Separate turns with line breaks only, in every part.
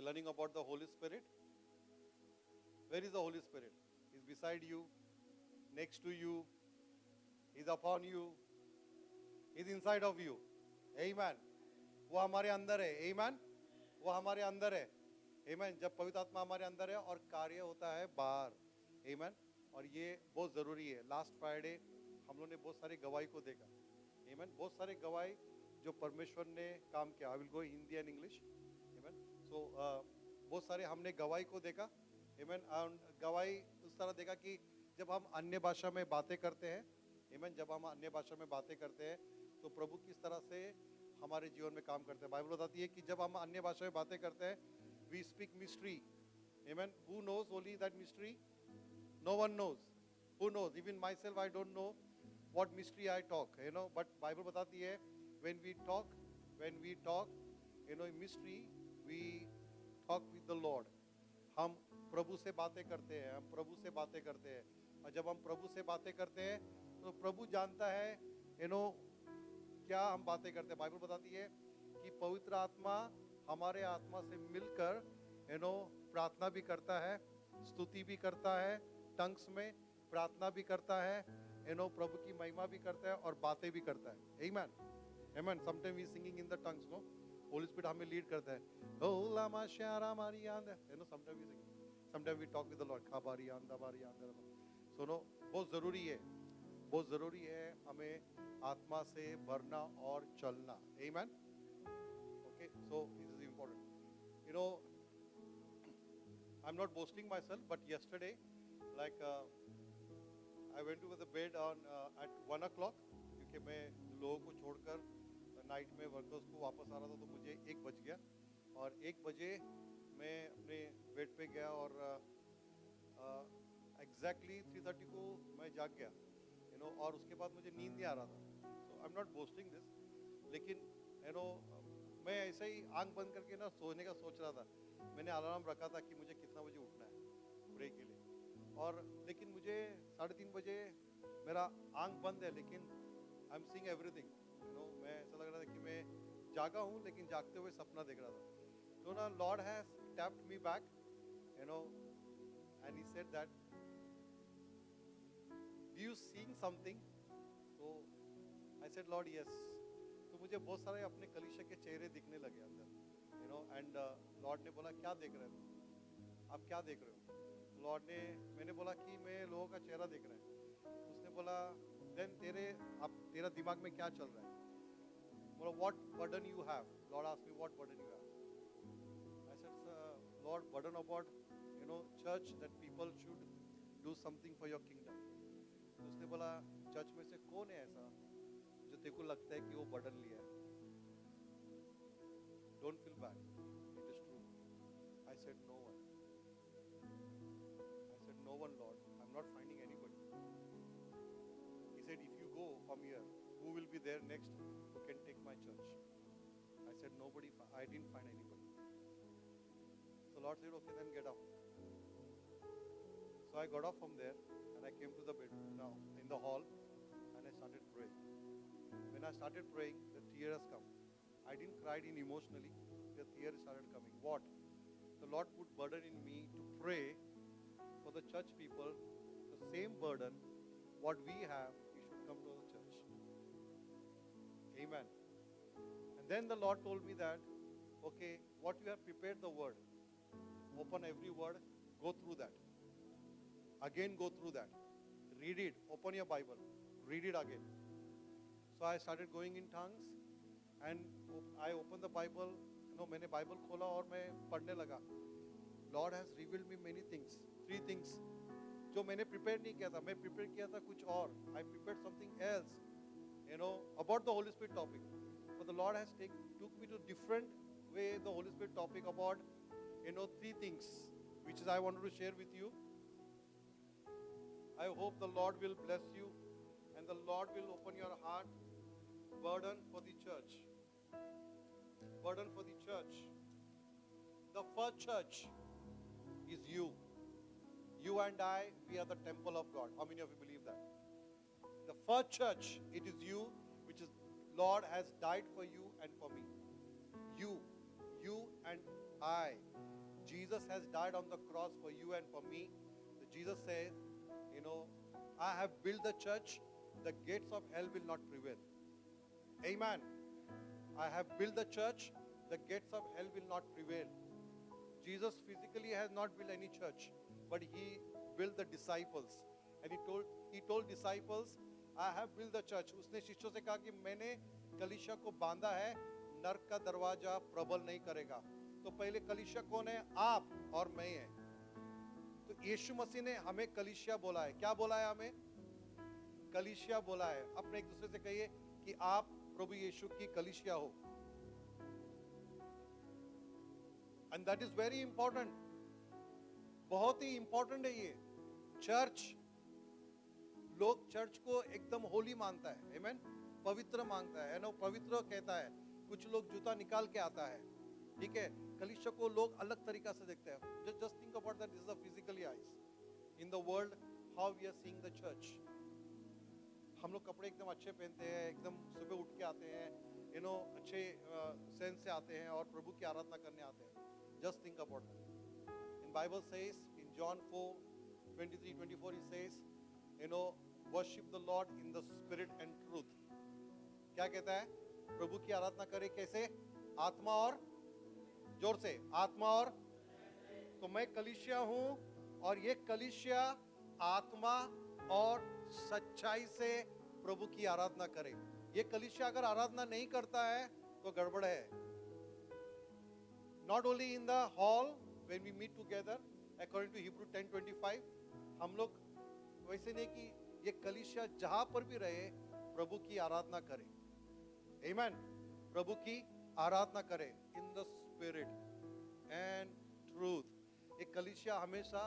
learning about the Holy Spirit. Where is the Holy Spirit? He's beside you, next to you, He's upon you, He's inside of you. Amen. वो हमारे अंदर है. Amen. वो हमारे अंदर है. Amen. जब पवित्र आत्मा हमारे अंदर है और कार्य होता है बाहर. Amen. और ये बहुत ज़रूरी है. लास्ट फ्राइडे हम लोगों ने बहुत सारी गवाही को देखा. Amen. बहुत सारे गवाही जो परमेश्वर ने काम किया. I will go Hindi and English. Amen. So बहुत सारे हमने गवाही को देखा. Amen. और गवाही उस तरह देखा कि जब हम अन्य भाषा में बातें करते हैं, Amen. जब हम अन्य भाषा में बातें करते हैं तो प्रभु किस तरह से हमारे जीवन में काम करते हैं. बाइबल बताती है कि जब हम अन्य भाषा में बातें करते हैं, we speak mystery. Amen. Who knows only that mystery? No one knows. Who knows? Even myself, I don't know what mystery I talk. But Bible बताती है when we talk, mystery, we talk with the Lord. हम प्रभु से बातें करते हैं. हम प्रभु से बातें करते हैं. और जब हम प्रभु से बातें करते हैं तो प्रभु जानता है क्या हम बातें करते हैं. बाइबल बताती है कि पवित्र आत्मा हमारे आत्मा से मिलकर प्रार्थना भी करता है, स्तुति भी करता है, टंग्स में प्रार्थना भी करता है, प्रभु की महिमा भी करता है और बातें भी करता है. Amen. Amen. Sometimes we singing in the tongues, no? Holy Spirit हमें लीड करता है. Oh lama shara marianda. Sometimes we sing. Sometimes we talk with the Lord. Khabarianda barianda. So no, बहुत ज़रूरी है. बहुत ज़रूरी है हमें आत्मा से भरना और चलना. Amen. Okay. So this is important. I'm not boasting myself, but yesterday, I went to the bed at 1 o'clock क्योंकि मैं लोगों को छोड़कर नाइट में वर्कर्स को वापस आ रहा था तो मुझे 1 बज गया और 1 बजे मैं अपने बेड पे गया और एग्जैक्टली 3:30 को मैं जाग गया और उसके बाद मुझे नींद नहीं आ रहा था. So I am not boasting this, लेकिन मैं ऐसे ही आंख बंद करके सोने का सोच रहा था. मैंने अलार्म रखा था कि मुझे कितना बजे उठना है ब्रेक के लिए और लेकिन मुझे 3:30 बजे मेरा आंख बंद है लेकिन आई एम सीइंग एवरीथिंग. मैं ऐसा लग रहा था कि मैं जागा हूँ लेकिन जागते हुए सपना देख रहा था. तो Lord has tapped me back and he said that do you seeing something. तो आई सेड लॉर्ड यस. तो मुझे बहुत सारे अपने कलीसिया के चेहरे दिखने लगे अंदर एंड लॉर्ड ने बोला क्या देख रहे हो, आप क्या देख रहे हो. लॉर्ड ने, मैंने बोला कि मैं लोगों का चेहरा देख रहा है. उसने बोला देन तेरा दिमाग में क्या चल रहा है. बोला what burden you have. Lord asked me what burden you have. I said Lord burden about church that people should do something for your kingdom. तो उसने बोला चर्च में से कौन है ऐसा जो तेरे को लगता है कि वो बर्डन लिया है. Don't feel bad, it is true. I said no one. No one, Lord. I'm not finding anybody. He said, if you go from here, who will be there next who can take my church? I said, nobody. I didn't find anybody. So Lord said, okay, then get up. So I got up from there and I came to the bed now in the hall and I started praying. When I started praying, the tears come. I didn't cry in emotionally. The tears started coming. What? The Lord put burden in me to pray for the church people, the same burden, what we have, we should come to the church. Amen. And then the Lord told me that, okay, what you have prepared the word, open every word, go through that. Again go through that. Read it, open your Bible, read it again. So I started going in tongues and I opened the Bible. मैंने Bible खोला और मैं पढ़ने लगा. Lord has revealed me many things. 3 things जो मैंने prepare नहीं किया था. मैं प्रिपेयर किया था कुछ और. I prepared something else, about the Holy Spirit topic. But the Lord has took me to different way the Holy Spirit topic about, 3 things, which is I wanted to share with you. I hope the Lord will bless you and the Lord will open your heart. Burden for the church. Burden for the church. The first church is you. You and I, we are the temple of God. How many of you believe that? The first church, it is you, which is Lord has died for you and for me. You and I. Jesus has died on the cross for you and for me. So Jesus says, you know, I have built the church, the gates of hell will not prevail. Amen. I have built the church, the gates of hell will not prevail. Jesus physically has not built any church, but he built the disciples. And he told disciples, I have built the church. उसने शिष्यों से कहा कि मैंने कलीसिया को बांधा है, नरक का दरवाजा प्रबल नहीं करेगा. तो पहले कलीसिया कौन है? आप और मैं है. तो यीशु मसीह ने हमें कलीसिया बोला है. क्या बोला है हमें? कलीसिया बोला है. अपने एक दूसरे से कहिए कि आप प्रभु यीशु की कलीसिया हो. And that is very important. बहुत ही important है ये. चर्च, लोग चर्च को एकदम होली मानता है. Amen. पवित्र मांगता है ना, पवित्र कहता है. कुछ लोग जूता निकाल के आता है. ठीक है. कलीसिया को लोग अलग तरीका से देखते हैं. Just think about that. This is the physically eyes. In the world, how we are seeing the church. हम लोग कपड़े एकदम अच्छे पहनते हैं, एकदम सुबह उठ के आते हैं, अच्छे सेंस से आते हैं और प्रभु की आराधना करने आते हैं. Just think about that. In Bible says in John 4:23-24 he says, worship the Lord in the spirit and truth. क्या कहता है? प्रभु की आराधना करे कैसे? आत्मा और, जोर से, आत्मा और. तो मैं कलीसिया हूं और ये कलीसिया आत्मा और सच्चाई से प्रभु की आराधना करे. ये कलीसिया अगर आराधना नहीं करता है तो गड़बड़ है. Not only in the hall when we meet together according to Hebrew 10:25, हम लोग वैसे नहीं कि ये कलीसिया जहां पर भी रहे प्रभु की आराधना करे. Amen. प्रभु की आराधना करे in the spirit and truth. ये कलीसिया हमेशा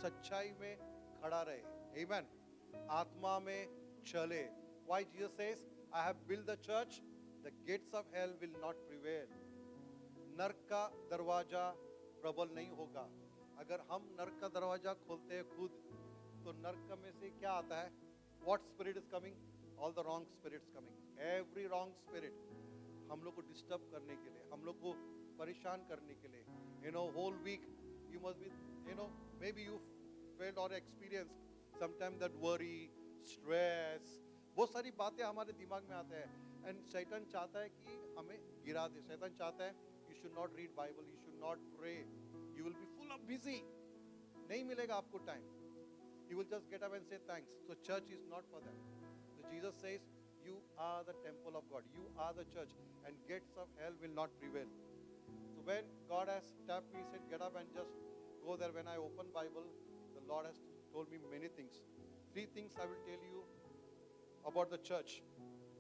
सच्चाई में खड़ा रहे. Amen. आत्मा में चले. Why Jesus says, I have built the church, the gates of hell will not prevail. नरक का दरवाजा प्रबल नहीं होगा. अगर हम नरक का दरवाजा खोलते हैं खुद, तो नरक में से क्या आता है? What spirit is coming? All the wrong spirits coming. Every wrong spirit हम लोग को डिस्टर्ब करने के लिए, हम लोग को परेशान करने के लिए. Whole week you must be, maybe you felt or experienced sometimes that worry, stress, बहुत सारी बातें हमारे दिमाग में आते हैं. And शैतान चाहता है कि हमें गिरा दे. शैतान चाहता है you should not read Bible, you should not pray, you will be full of busy. नहीं मिलेगा आपको time. You will just get up and say thanks. So church is not for that. So Jesus says, you are the temple of God. You are the church, and gates of hell will not prevail. So when God has tapped me, he said, get up and just go there. When I open Bible, the Lord has told me many things. 3 things I will tell you about the church.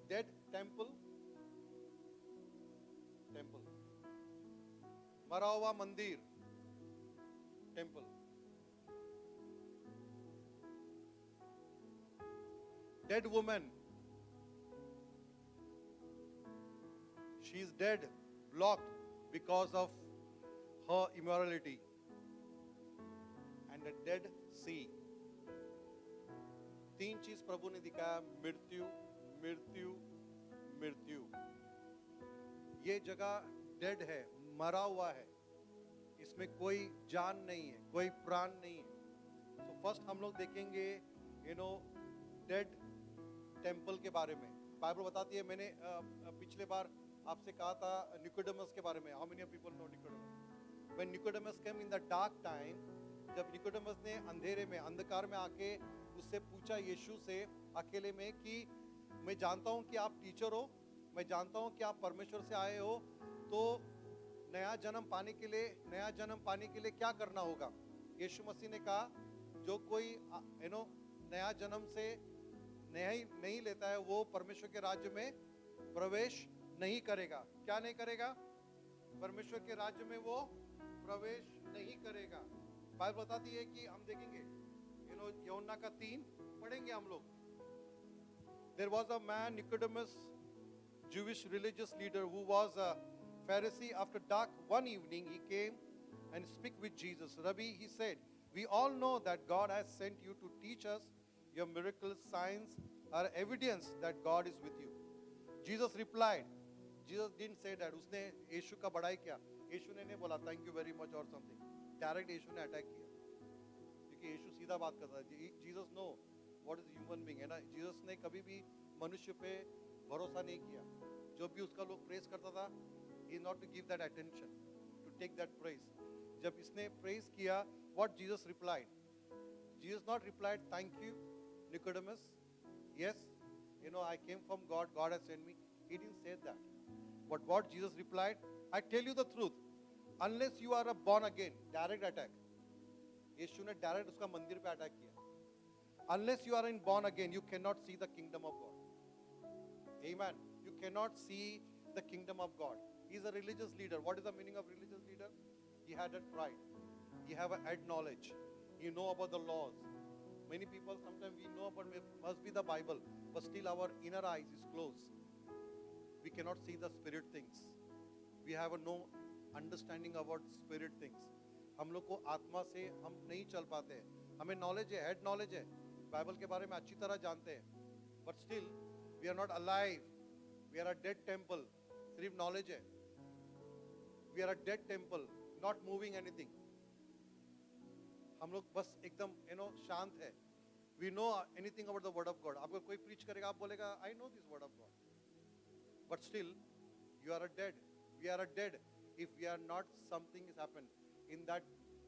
Dead temple. मरा हुआ मंदिर, temple. Dead woman. She is dead, blocked because of her immorality. And a dead sea. 3 चीज प्रभु ने दिखाया. मृत्यु, मृत्यु, मृत्यु. ये जगह डेड है, मरा हुआ है. इसमें कोई जान नहीं है, कोई प्राण नहीं है. So first हम लोग देखेंगे, डेड टेम्पल के बारे में. बाइबल बताती है, मैंने पिछले बार आपसे कहा था निकोडेमस के बारे में. How many people know Nicodemus? When Nicodemus came in the dark time, जब निकोडेमस ने अंधेरे में, अंधकार में आके उससे पूछा यीशु से अकेले में कि मैं जानता हूं कि आप टीचर हो, मैं जानता हूं कि आप परमेश्वर से आए हो, तो नया जन्म पाने के लिए क्या करना होगा? यीशु मसीह ने कहा, जो कोई नया जन्म से नहीं लेता है वो परमेश्वर के राज्य में प्रवेश नहीं करेगा. क्या नहीं करेगा? परमेश्वर के राज्य में वो प्रवेश नहीं करेगा. बाइबल बताती है कि हम देखेंगे, यूहन्ना का 3 पढ़ेंगे हम लोग. There was a man, Nicodemus, Jewish religious leader, who was a Pharisee. After dark one evening, he came and speak with Jesus. Rabbi, he said, we all know that God has sent you to teach us. Your miracles, signs are evidence that God is with you. Jesus replied. Jesus didn't say that. उसने यीशु का बड़ाई किया. यीशु ने नहीं बोला thank you very much or something. Direct Yeshu ने attack किया, क्योंकि यीशु सीधा बात करता है. Jesus know what is human being, है ना. जीसस ने कभी भी मनुष्य पे भरोसा नहीं किया. जो भी उसका लोग प्रेज करता था, he not to give that attention, to take that praise. जब इसने प्रेज किया, what Jesus replied? Jesus not replied thank you Nicodemus, yes, I came from God, God has sent me. He didn't say that. But what Jesus replied, I tell you the truth, unless you are a born again, direct attack. यीशु ने direct उसका मंदिर पे attack किया. Unless you are in born again, you cannot see the kingdom of God. Amen. You cannot see the kingdom of God. He is a religious leader. What is the meaning of religious leader? He had a pride. He have a head knowledge. He know about the laws. Many people, sometimes we know about must be the Bible, but still our inner eyes is closed. We cannot see the spirit things. We have no understanding about spirit things. हम लोग को आत्मा से हम नहीं चल पाते हैं. हमें नॉलेज है, हेड नॉलेज है, बाइबल के बारे में अच्छी तरह जानते हैं, but still we are not alive. We are a dead temple. सिर्फ नॉलेज है. We are a dead temple, not moving anything. हम लोग बस एकदम शांत है. We know anything about the word of God. आपको कोई preach करेगा, आप बोलेगा I know this word of God. But still, you are a dead. We are a dead. If we are not, something is happened in that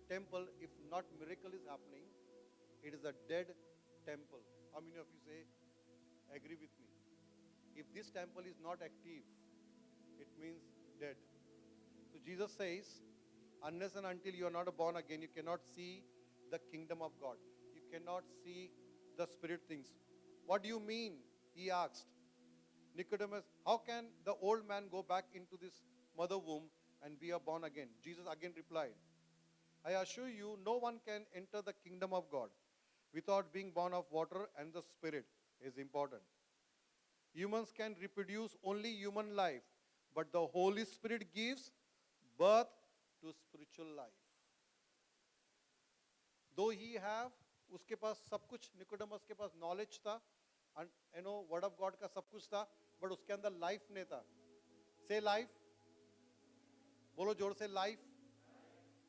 temple. If not miracle is happening, it is a dead temple. How many of you say agree with me? If this temple is not active, it means dead. So Jesus says, unless and until you are not born again, you cannot see the kingdom of God. You cannot see the spirit things. What do you mean? He asked Nicodemus, how can the old man go back into this mother womb and be born again? Jesus again replied, I assure you, no one can enter the kingdom of God without being born of water and the spirit. Is important. Humans can reproduce only human life, but the Holy Spirit gives birth to spiritual life. Though he have, उसके पास सब कुछ, Nicodemus के पास knowledge था, word of God का सब कुछ था, but उसके अंदर लाइफ नहीं था. से लाइफ, बोलो जोर से लाइफ.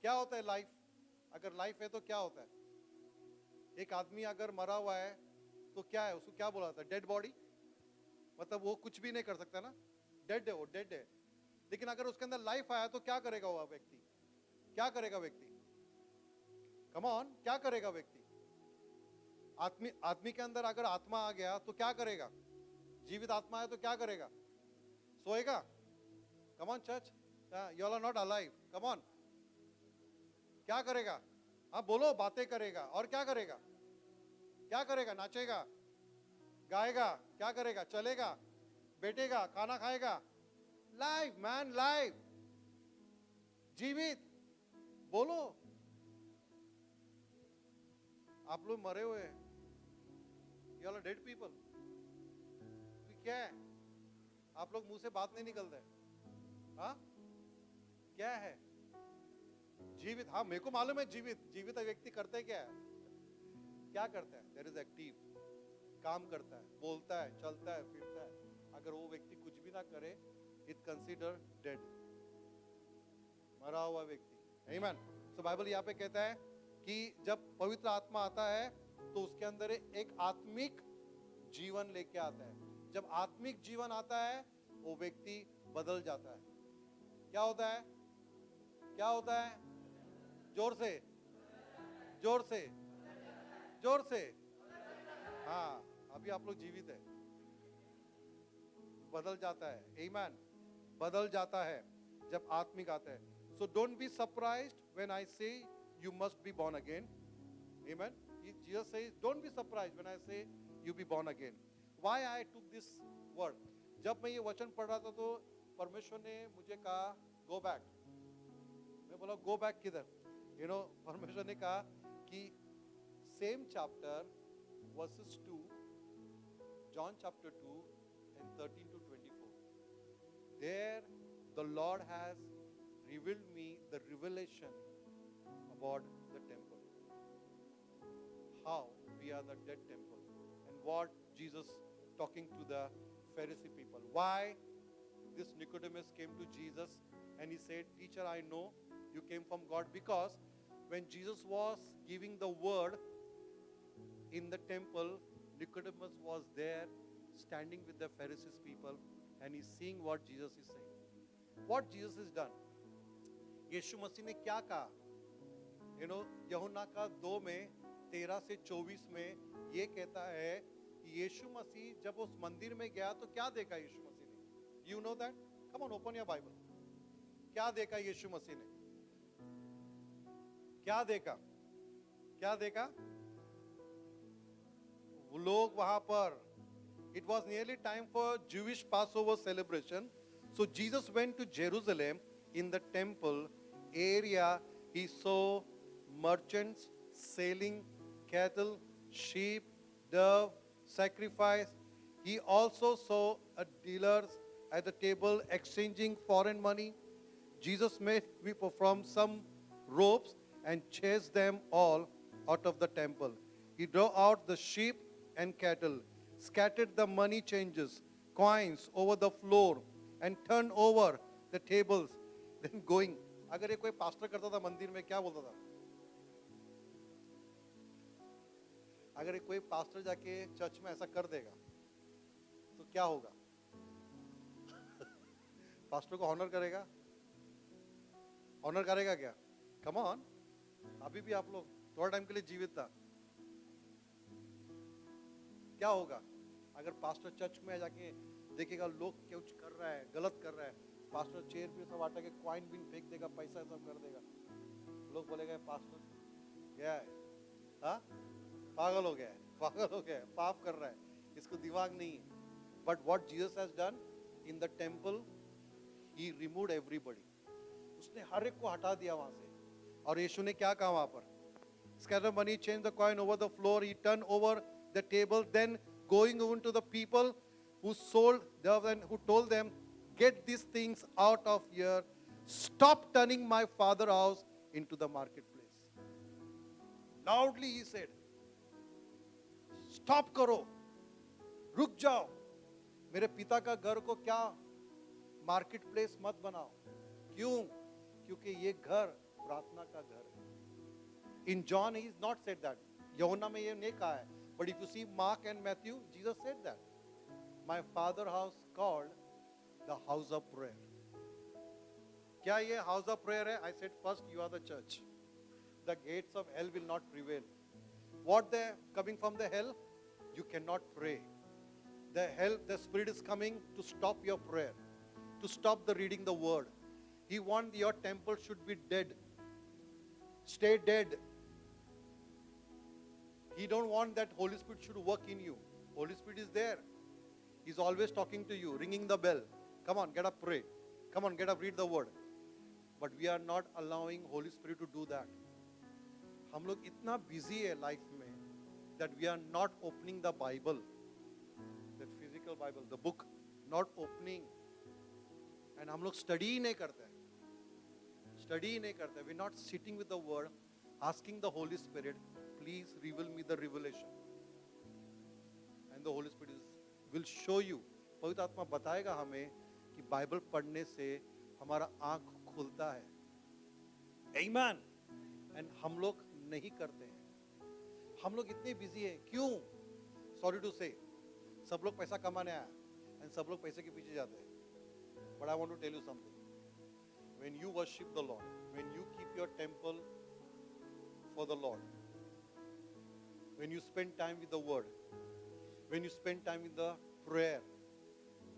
क्या होता है लाइफ? अगर लाइफ है तो क्या होता है? एक आदमी अगर मरा हुआ है तो क्या है, उसको क्या बोला जाता है? Dead body. मतलब वो कुछ भी नहीं कर सकता ना, डेड है, वो डेड है. लेकिन अगर उसके अंदर लाइफ आया तो क्या करेगा वो व्यक्ति? क्या करेगा व्यक्ति? कम ऑन, क्या करेगा व्यक्ति? आदमी के अंदर अगर आत्मा आ गया तो क्या करेगा? जीवित आत्मा है तो क्या करेगा? सोएगा? Come on church, you all are not alive. Come on, क्या करेगा? हाँ बोलो, बातें करेगा. और क्या करेगा? क्या करेगा? नाचेगा, गाएगा, क्या करेगा? चलेगा, बैठेगा, खाना खाएगा. लाइव मैन, लाइव, जीवित. बोलो. आप लोग मरे हुए हैं. You are dead people. क्या है? आप लोग मुंह से बात नहीं निकलते. हाँ, क्या है? जीवित. हाँ मेरे को मालूम है जीवित. जीवित व्यक्ति करते क्या है? क्या करता है? There is active. काम करता है, बोलता है, चलता है, फिरता है. अगर वो व्यक्ति कुछ भी ना करे, इट कंसीडर डेड, मरा हुआ व्यक्ति. आमीन. सो बाइबल यहाँ पे कहता है कि जब पवित्र आत्मा आता है तो उसके अंदर एक आत्मिक जीवन लेके आता है. जब आत्मिक जीवन आता है वो व्यक्ति बदल जाता है. क्या होता है? क्या होता है? जोर से, जोर से, जोर से. हाँ, अभी आप लोग जीवित है. बदल जाता है. आमीन. बदल जाता है जब आत्मिक आता है. So don't be surprised when I say you must be born again. Amen. Jesus says, don't be surprised when I say you be born again. Why I took this word? जब मैं ये वचन पढ़ रहा था तो परमेश्वर ने मुझे कहा go back. मैं बोला go back किधर? परमेश्वर ने कहा कि same chapter verses 2, John chapter 2 and 13 to 24. There the Lord has revealed me the revelation about the temple. How we are the dead temple. And what Jesus talking to the Pharisee people. Why this Nicodemus came to Jesus and he said, Teacher, I know you came from God, because When Jesus was giving the word in the temple, Nicodemus was there standing with the Pharisees people and he's seeing what Jesus is saying. What Jesus has done. यीशु मसीह ने क्या कहा? यूहन्ना का 2 में 13 से 24 में ये कहता है कि यीशु मसीह जब उस मंदिर में गया तो क्या देखा यीशु मसीह ने? You know that? Come on, open your Bible. क्या देखा यीशु मसीह ने? क्या देखा? क्या देखा? वो लोग वहां पर, it was nearly time for Jewish Passover celebration. So Jesus went to Jerusalem. In the temple area, he saw merchants selling cattle, sheep, dove, sacrifice. He also saw dealers at the table exchanging foreign money. Jesus made people from some ropes and chased them all out of the temple. He drove out the sheep and cattle, scattered the money changes, coins over the floor, and turned over the tables. Then going. अगर ये कोई pastor करता था मंदिर में, क्या बोलता था? अगर ये कोई पास्टर जाके चर्च में ऐसा कर देगा तो क्या होगा? पास्टर को ऑनर करेगा? ऑनर करेगा क्या? कम ऑन, अभी भी आप लोग थोड़ा टाइम के लिए जीवित था, क्या होगा अगर पास्टर चर्च में जाके देखेगा लोग कुछ कर रहा है, गलत कर रहा है, पास्टर चेयर पे सब आटा के कॉइन बिन फेंक देगा, पैसा सब कर देगा, लोग बोलेगा पास्टर क्या है, हाँ पागल हो गया है, पागल हो गया है, पाप कर रहा है, इसको दिमाग नहीं है. But what Jesus has done in the temple, he removed everybody. उसने हर एक को हटा दिया वहां से. और यीशु ने क्या कहा वहां पर? Scatter money, change the coin over the floor. He turned over the table. Then going over to the people who sold doves and who told them, get these things out of here. Stop turning my father's house into the marketplace. Loudly he said, stop करो, रुक जाओ, मेरे पिता का घर को क्या market place मत बनाओ. क्यों? क्योंकि ये घर प्रार्थना का घर है. In John he is not said that. यूहन्ना में ये नहीं कहा है. But if you see Mark and Matthew, Jesus said that. My father's house called the house of prayer. क्या ये house of prayer है? I said first you are the church. The gates of hell will not prevail. What they coming from the hell? You cannot pray. The hell, the spirit is coming to stop your prayer, to stop the reading the word. He wants your temple should be dead. Stay dead. He don't want that Holy Spirit should work in you. Holy Spirit is there. He's always talking to you, ringing the bell. Come on, get up, pray. Come on, get up, read the word. But we are not allowing Holy Spirit to do that. हम लोग इतना busy है life में that we are not opening the Bible, that physical Bible, the book, not opening. And हम लोग study ही नहीं करते. Study ही नहीं करते. We're not sitting with the word, asking the Holy Spirit, please reveal me the revelation. And the Holy Spirit will show you. पवित्र आत्मा बताएगा हमें कि बाइबल पढ़ने से हमारा आंख खुलता है. Amen. And हम लोग नहीं करते हैं. हम लोग इतने बिजी हैं. क्यों? Sorry to say, सब लोग पैसा कमाने आया and सब लोग पैसे के पीछे जाते हैं. But I want to tell you something. When you worship the Lord, when you keep your temple for the Lord, when you spend time with the Word, when you spend time in the prayer,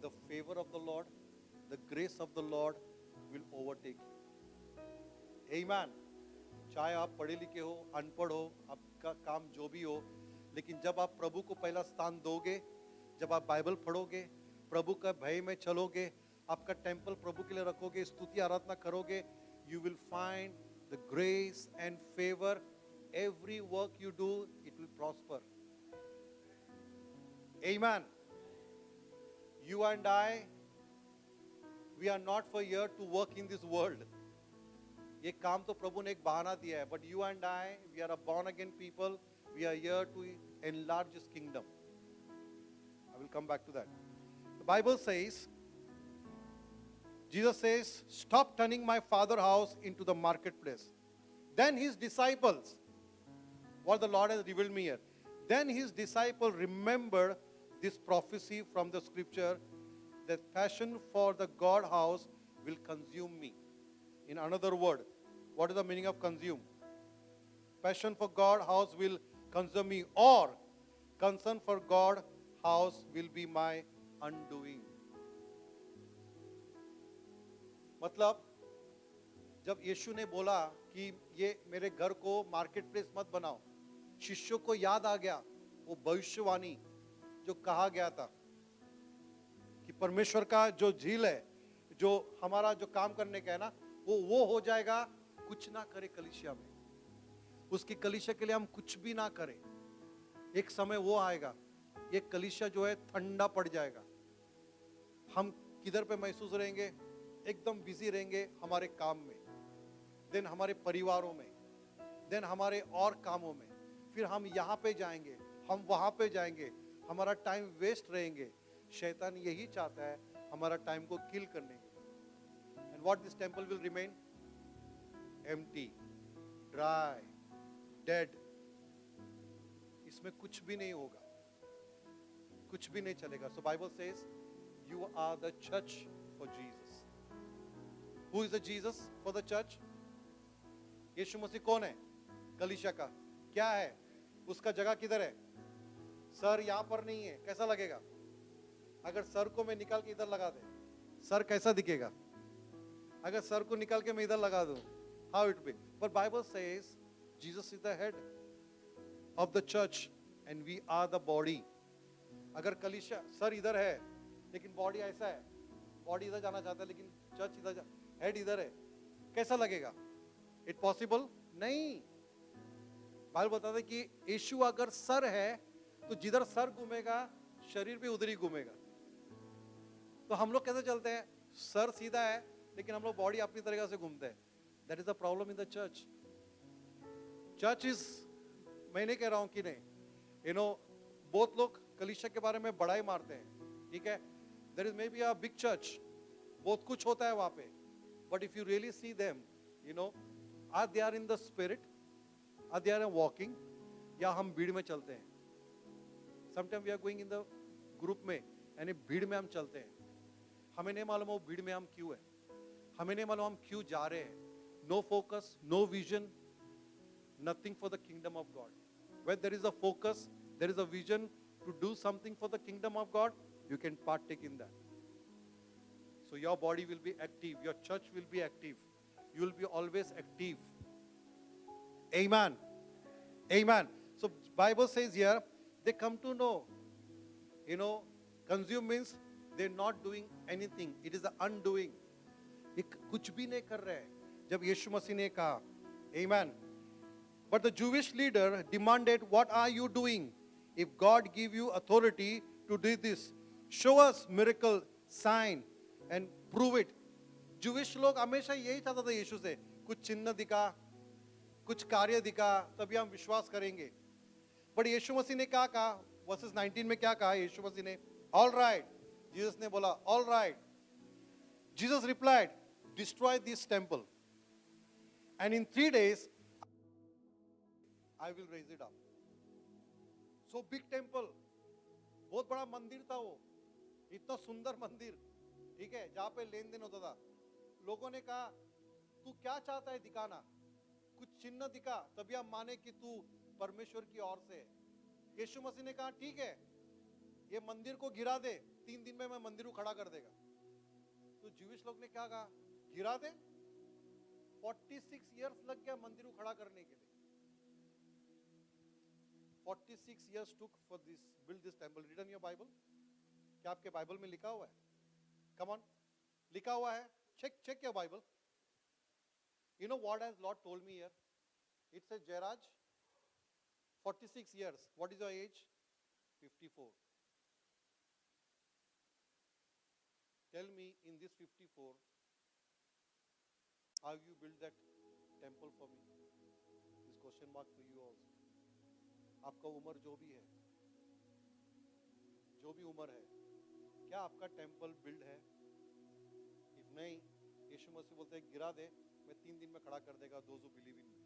the favor of the Lord, the grace of the Lord will overtake you. Amen. चाहे आप पढ़े लिखे हो, अनपढ़ हो, आपका काम जो भी हो, लेकिन जब आप प्रभु को पहला स्थान दोगे, जब आप बाइबल पढ़ोगे, प्रभु का भय में चलोगे, आपका टेंपल प्रभु के लिए रखोगे, स्तुति आराधना करोगे, you will find the grace and favor. Every work you do, it will prosper. Amen. You and I, we are not for here to work in this world. ये काम तो प्रभु ने एक बहाना दिया है. But you and I, we are a born again people. We are here to enlarge His kingdom. I will come back to that. The Bible says, Jesus says, stop turning my father's house into the marketplace. Then his disciples, what the Lord has revealed me here, then his disciple remembered this prophecy from the scripture that passion for the God house will consume me. In another word, what is the meaning of consume? Passion for God house will consume me, or concern for God house will be my undoing. मतलब जब यीशु ने बोला कि ये मेरे घर को market place मत बनाओ, शिष्यों को याद आ गया वो भविष्यवाणी जो कहा गया था कि परमेश्वर का जो झील है, जो हमारा जो काम करने का है ना, वो हो जाएगा कुछ ना करे कलीसिया में, उसकी कलीसिया के लिए हम कुछ भी ना करें। एक समय वो आएगा, ये कलीसिया जो है ठंडा पड़ जाएगा। हम किधर पे महसूस रहेंगे? एकदम बिजी रहेंगे हमारे काम में, देन हमारे परिवारों में, देन हमारे और कामों में, फिर हम यहाँ पे जाएंगे, हम वहाँ पे जाएंगे, हमारा टाइम वेस्ट रहेंगे। शैतान यही चाहता है हमारा टाइम को किल करने के लिए। And what this temple will remain? Empty, dry, dead. इसमें कुछ भी नहीं होगा, कुछ भी नहीं चलेगा। So Bible says you are the church for Jesus. Who is the Jesus for the church? Yeshu Masih कौन है? कलीसिया का क्या है? उसका जगह किधर है? सर यहाँ पर नहीं है। कैसा लगेगा अगर सर को मैं निकाल के इधर लगा दे? सर कैसा दिखेगा? अगर सर को निकाल के मैं इधर लगा दूं, how it be? But Bible says Jesus is the head of the church and we are the body. अगर कलीसिया सर इधर है लेकिन बॉडी ऐसा है, बॉडी इधर जाना चाहता है लेकिन चर्च इधर, हेड इधर है, कैसा लगेगा? इट पॉसिबल नहीं। बाइबल बताता है कि यीशु अगर सर है तो जिधर सर घूमेगा शरीर भी उधर ही घूमेगा। तो हम लोग कैसे चलते हैं? सर सीधा है लेकिन हम लोग बॉडी अपनी तरीके से घूमते हैं। That is the problem in the church. Church is, मैं नहीं कह रहा हूं कि नहीं, यू नो, बहुत लोग कलीसिया के बारे में बड़ाई मारते हैं, ठीक है, there is maybe a big church, बहुत कुछ होता है वहां पे, but if you really see them, you know, are they are in the spirit, are they are walking, या हम भीड़ में चलते हैं? Sometime we are going in the group में, यानी भीड़ में हम चलते हैं, हमें नहीं मालूम वो भीड़ में हम क्यों है, हमें नहीं मालूम हम क्यों जा रहे हैं। No focus, no vision, nothing for the kingdom of God. When there is a focus, there is a vision to do something for the kingdom of God, you can partake in that. So your body will be active, your church will be active, you will be always active. Amen. Amen. So Bible says here, they come to know, you know, consume means they're not doing anything, it is the undoing. कुछ भी नहीं कर रहे हैं जब यीशु मसीह ने कहा, Amen. But the Jewish leader demanded, what are you doing? If God give you authority to do this, show us miracle, sign and prove it. Jewish लोग हमेशा यही चाहता था यीशु से, कुछ चिन्ह दिखा, कुछ कार्य दिखा, तभी हम विश्वास करेंगे। बट यीशु मसीह ने क्या कहा? वर्सेस 19 में क्या कहा यीशु मसीह ने? ऑल राइट, जीसस ने बोला all right. Jesus replied, destroy this temple and in 3 days I will raise it up. So big temple, बहुत बड़ा मंदिर था वो, इतना सुंदर मंदिर, ठीक है, जहाँ पे लेन देन होता था। लोगों ने कहा, तू क्या चाहता है दिखाना? कुछ चिन्ह दिखा तभी हम माने कि तू परमेश्वर की ओर से है। यीशु मसीह ने कहा, ठीक है, ये मंदिर को गिरा दे, 3 दिन में मैं मंदिर को खड़ा कर देगा। तो ज्यूइश लोग ने क्या कहा? गिरा दे? 46 years लग गया मंदिर को खड़ा करने के लिए। 46 years took for this, build this temple. Written in your Bible? क्या आपके बाइबल में लिखा हुआ है? Come on, लिखा हुआ है? Check your Bible. You know what has Lord told me here? It says, Jairaj, 46 years. What is your age? 54. Tell me, in this 54, have you built that temple for me? This question mark for you also. आपका उम्र जो भी है, जो भी उम्र है, क्या आपका टेम्पल बिल्ड है? इफ नहीं, यीशु मसीह बोलते हैं गिरा दे, मैं 3 दिन में खड़ा कर देगा, those who believe in me.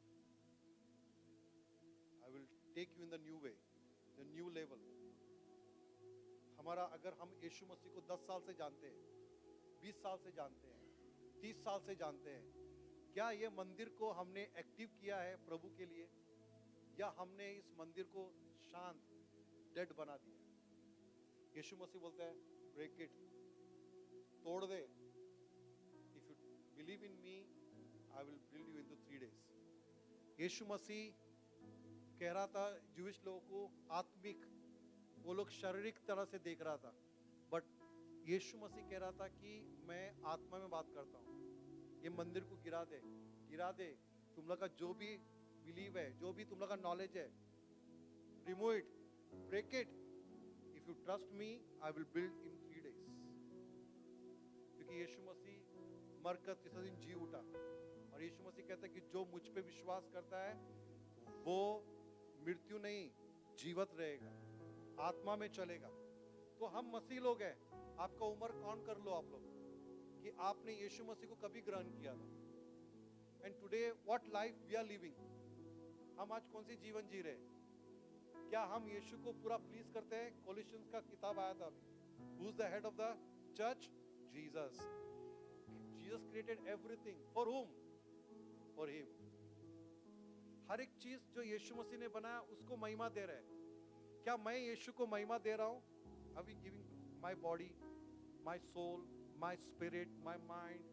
take you in the new way, the new level. हमारा अगर हम यीशु मसीह को 10 साल से जानते हैं, 20 साल से जानते हैं, 30 साल से जानते हैं, क्या ये मंदिर को हमने एक्टिव किया है प्रभु के लिए, या हमने इस मंदिर को शांत डेड बना दिया? यीशु मसीह बोलता है ब्रेक इट, तोड़ दे. If you believe in me I will build you in 3 days. Yeshu Masih कह रहा था जूइश लोगों को आत्मिक, वो लोग शारीरिक तरह से देख रहा था, बट यीशु मसीह कह रहा था कि मैं आत्मा में बात करता हूँ. ये मंदिर को गिरा दे, गिरा दे. तुम लोग का जो भी बिलीव है, जो भी तुम लोग का नॉलेज है, remove it, break it. If you trust me I will build in 3 days. क्योंकि यीशु मसीह मरकर तीसरे दिन जी उठा, और यीशु मसीह कहता है कि जो मुझ पे विश्वास करता है वो मृत्यु नहीं, जीवित रहेगा, आत्मा में चलेगा. तो हम मसीह लोग हैं. आपका उम्र काउंट कर लो आप लोग कि आपने यीशु मसीह को कभी ग्रहण किया था. And today what life we are living, हम आज कौन सी जीवन जी रहे हैं? क्या हम यीशु को पूरा प्लीज करते हैं? कोलोसियंस का किताब आया था अभी. Who is the head of the church? Jesus. Jesus created everything for whom? For him. हर एक चीज जो यीशु मसीह ने बनाया उसको महिमा दे रहे हैं. क्या मैं यीशु को महिमा दे रहा हूं? Are we giving my body, my soul, my spirit, my mind,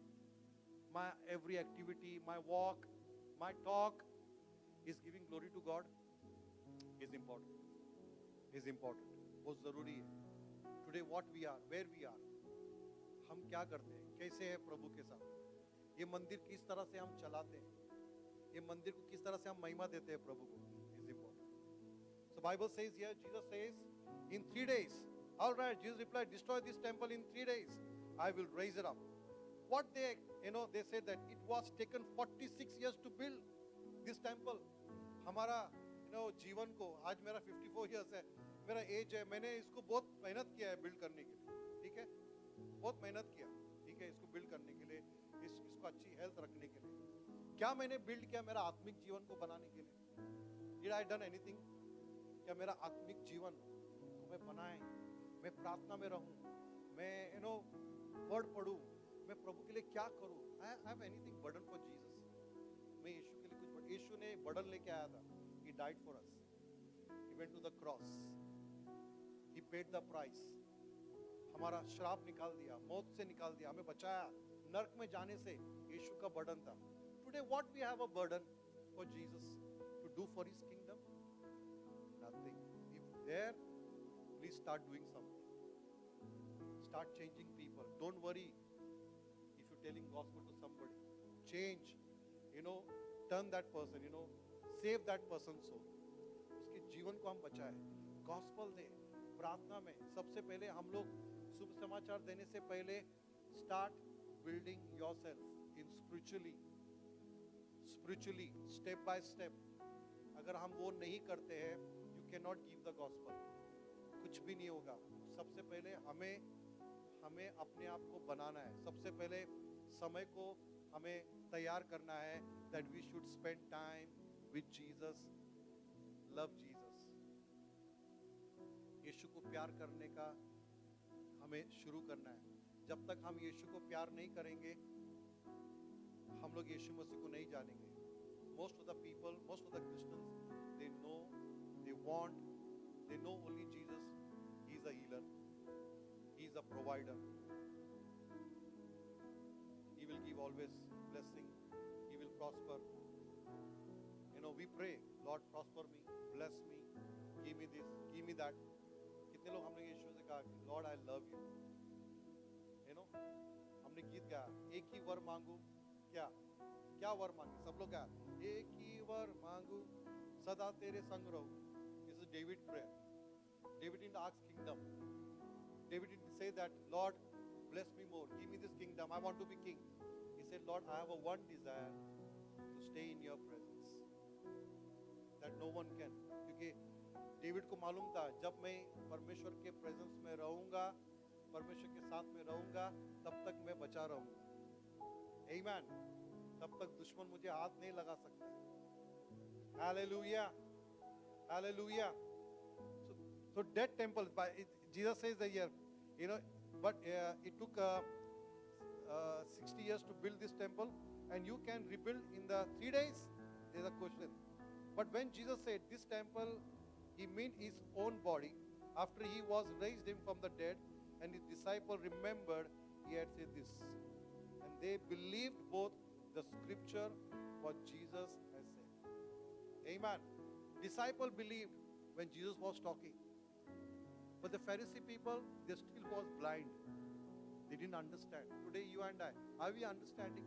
my every activity, my walk, my talk is giving glory to God? Is important. Is important. बहुत जरूरी है. Today what we are, where we are, हम क्या करते हैं, कैसे हैं प्रभु के साथ, ये मंदिर किस तरह से हम चलाते हैं, ये मंदिर को किस तरह से हम महिमा देते हैं प्रभु को, is important. So Bible says here, Jesus says, in 3 days, all right, Jesus replied, destroy this temple in 3 days, I will raise it up. What they said that it was taken 46 years to build this temple. हमारा जीवन को, आज मेरा 54 years है, मेरा as है, मैंने इसको बहुत मेहनत किया है बिल्ड करने के लिए. ठीक है, बहुत मेहनत किया. ठीक है, इसको बिल्ड करने के लिए, इसको अच्छी हेल्थ रखने के लिए. क्या मैंने बिल्ड किया मेरा आत्मिक जीवन को बनाने के लिए? Did I done anything? क्या मेरा आत्मिक जीवन को मैं बनाए, मैं प्रार्थना में रहूं, मैं वर्ड पढ़ूं, मैं प्रभु के लिए क्या करूं? I have anything burden for Jesus? मैं यीशु के लिए कुछ, यीशु ने बर्डन लेके आया था. He died for us. He went to the cross. He paid the price. हमारा श्राप निकाल दिया, मौत से निकाल दिया, हमें बचाया नरक में जाने से. यीशु का बर्डन था. Today what we have a burden for Jesus to do for his kingdom? Nothing. If there, please start doing something. Start changing people. Don't worry if you're telling gospel to somebody. Change, turn that person, save that person's soul. उसके जीवन को हम बचाए. Gospel दे, प्रार्थना में सबसे पहले हम लोग शुभ समाचार देने से पहले start building yourself in spiritually, step by step. अगर हम वो नहीं करते हैं, you cannot give the gospel. कुछ भी नहीं होगा. सबसे पहले हमें अपने आप को बनाना है. सबसे पहले समय को हमें तैयार करना है. That we should spend time with Jesus, love Jesus. यीशु को प्यार करने का हमें शुरू करना है. जब तक हम यीशु को प्यार नहीं करेंगे, हम लोग यीशु मसीह को नहीं जानेंगे. Most of the people, most of the Christians, they know only Jesus. He is a healer. He is a provider. He will give always blessing. He will prosper. We pray, Lord, prosper me, bless me, give me this, give me that. कितने लोग हमने यीशु से कहा, Lord, I love you. हमने गीत गाया, एक ही वर मांगू. क्या वर मांगे? सब लोग क्या? एक ही वर मांगू, सदा तेरे संग रहूं. This is David prayer. David didn't ask kingdom. David didn't say that, Lord, bless me more, give me this kingdom, I want to be king. He said, Lord, I have a one desire, to stay in your presence, that no one can. क्योंकि David को मालूम था, जब मैं परमेश्वर के presence में रहूंगा, परमेश्वर के साथ में रहूंगा, तब तक मैं बचा रहूंगा. आमीन. तब तक दुश्मन मुझे हाथ नहीं लगा सकता. Hallelujah, Hallelujah. So that temple, Jesus says that here, but it took 60 years to build this temple, and you can rebuild in the 3 days. There's a question. But when Jesus said this temple, he meant his own body. After he was raised him from the dead, and his disciple remembered, he had said this. And they believed both the scripture, what Jesus has said. Amen. Disciple believed when Jesus was talking. But the Pharisee people, they still was blind. They didn't understand. Today you and I, are we understanding?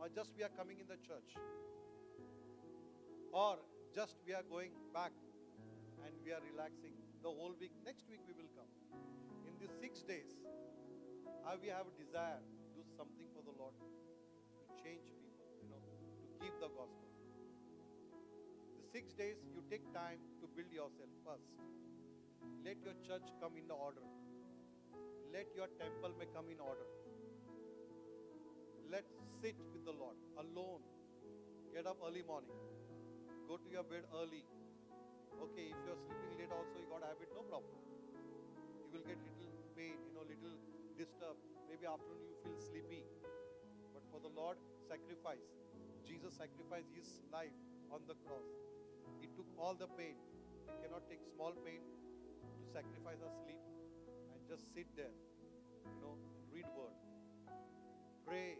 Or just we are coming in the church? Or just we are going back and we are relaxing the whole week? Next week we will come. In these 6 days, we have a desire to do something for the Lord, to change people, to give the gospel. The 6 days you take time to build yourself first. Let your church come in the order. Let your temple may come in order. Let's sit with the Lord alone. Get up early morning. Go to your bed early. Okay, if you're sleeping late also, you got a habit, no problem. You will get little pain, little disturbed. Maybe afternoon you feel sleepy. But for the Lord, sacrifice. Jesus sacrificed his life on the cross. He took all the pain. He cannot take small pain to sacrifice our sleep and just sit there, and read word. Pray.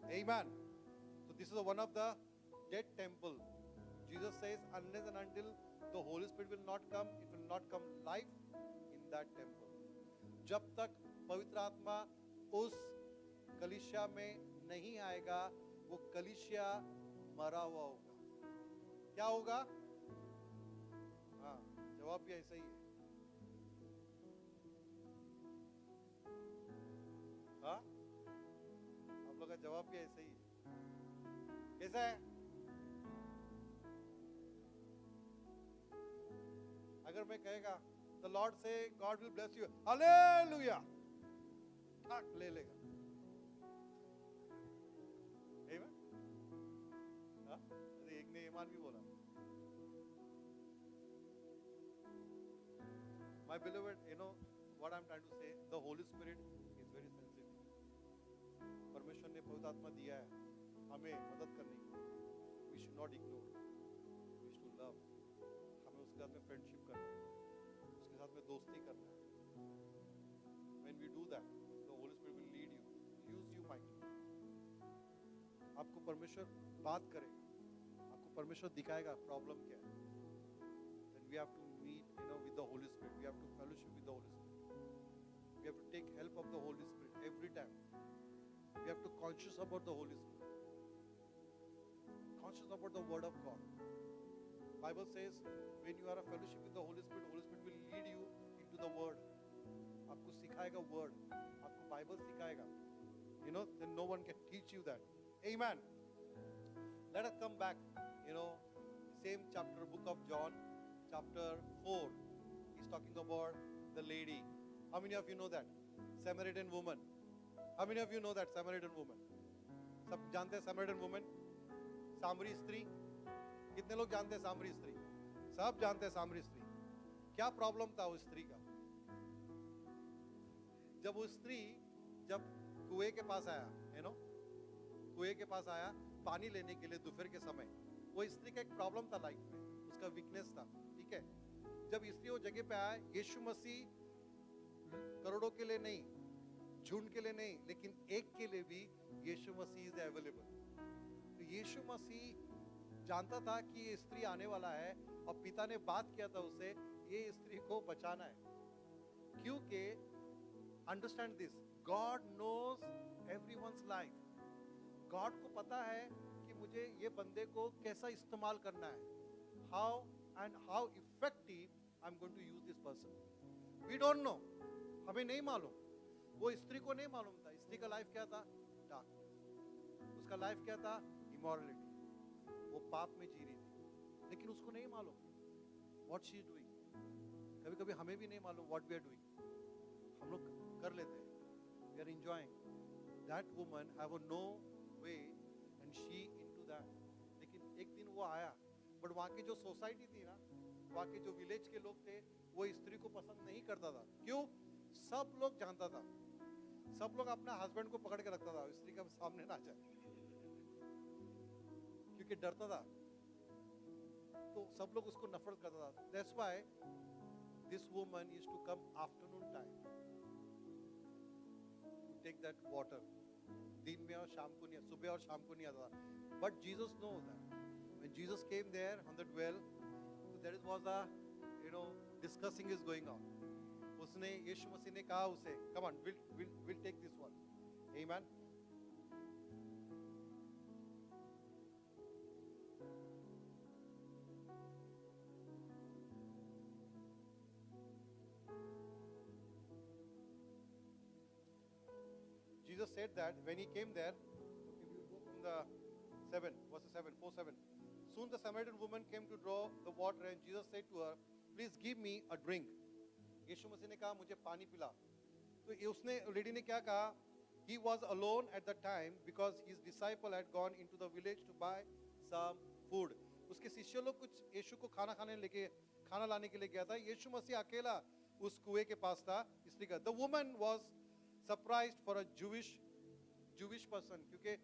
Amen. So this is one of the dead temple. Jesus says, unless and until the Holy Spirit will not come, it will not come life in that temple. जब तक पवित्र आत्मा उस कलीसिया में नहीं आएगा, वो कलीसिया मरा हुआ होगा. क्या होगा? हाँ, जवाब भी ऐसा ही है. हाँ, आप लोग का जवाब भी ऐसा ही है. कैसा है? अगर मैं कहेगा, the Lord say, God will bless you. Hallelujah. ठाक ले लेगा. Amen. हाँ? अरे एक ने ईमान भी बोला. My beloved, what I'm trying to say, the Holy Spirit is very sensitive. परमेश्वर ने पवित्र आत्मा दिया है हमें मदद करने की. We should not ignore. We should love. हमें उसके साथ में फ्रेंडशिप करना है, उसके साथ में दोस्ती करना है. When we do that, the Holy Spirit will lead you, use you mightily. आपको परमेश्वर बात करेगा, आपको परमेश्वर दिखाएगा प्रॉब्लम क्या है. Then we have to meet, with the Holy Spirit. We have to fellowship with the Holy Spirit. We have to take help of the Holy Spirit every time. We have to conscious about the Holy Spirit. Conscious about the Word of God. Bible says, when you are a fellowship with the Holy Spirit will lead you into the Word. आपको सिखाएगा Word. आपको Bible सिखाएगा. Then no one can teach you that. Amen. Let us come back. Same chapter, book of John, chapter 4. He's talking about the lady. How many of you know that? Samaritan woman. How many of you know that Samaritan woman? सब जानते हैं Samaritan woman? सामरी स्त्री. कितने लोग जानते हैं सामरी स्त्री? सब जानते हैं सामरी स्त्री. क्या प्रॉब्लम था उस स्त्री का? जब वो स्त्री कुएं के पास आया, कुएं के पास आया पानी लेने के लिए दोपहर के समय, वो स्त्री का एक प्रॉब्लम था लाइफ में, उसका वीकनेस था. ठीक है, जब स्त्री वो जगह पे आया, यीशु मसीह करोड़ों के लिए नहीं, झुंड के लिए नहीं, लेकिन एक के लिए भी यीशु मसीह इज अवेलेबल. तो यीशु मसीह जानता था कि ये स्त्री आने वाला है और पिता ने बात किया था उसे, ये स्त्री को बचाना है. क्योंकि understand this, God knows everyone's life. God को पता है कि मुझे ये बंदे को कैसा इस्तेमाल करना है. How and how effective I am going to use this person. We don't know, हमें नहीं मालूम. वो स्त्री को नहीं मालूम था. स्त्री का लाइफ क्या था? डार्कनेस. उसका लाइफ क्या था? इमोरलिटी. वो पाप में जी रही थी, लेकिन उसको नहीं मालूम व्हाट शी इज डूइंग. कभी कभी हमें भी नहीं मालूम व्हाट वी आर डूइंग. हम लोग कर लेते हैं, we are enjoying. That woman have a no way and she into that. लेकिन एक दिन वो आया, बट वहाँ की जो सोसाइटी थी ना, वहाँ के जो विलेज के लोग थे वो स्त्री को पसंद नहीं करता था। क्यों? सब लोग जानता था, सब लोग अपना हस्बैंड को पकड़ के रखता था, स्त्री का सामने ना जाए, क्योंकि डरता था। तो सब लोग उसको नफरत करता था। That's why this woman used to come afternoon time to take that water. दिन में और शाम को नहीं, सुबह और शाम को नहीं आता था। But Jesus knows that when Jesus came there on that well, so there was a discussing is going on. उसने यीशु मसीह ने कहा उसे, come on, we'll take this one. Amen. Jesus said that when he came there, okay, we will go from the 7, verse 7, 4:7. Soon the Samaritan woman came to draw the water, and Jesus said to her, "Please give me a drink." यीशु मसीह ने कहा, मुझे पानी पिला। तो उसने lady ने क्या कहा? He was alone at the time because his disciple had gone into the village to buy some food. उसके शिष्य लोग कुछ यीशु को खाना लाने के लिए गया था। यीशु मसीह अकेला उस कुएं के पास था। इसलिए कहा, the woman was surprised for a Jewish person, क्योंकि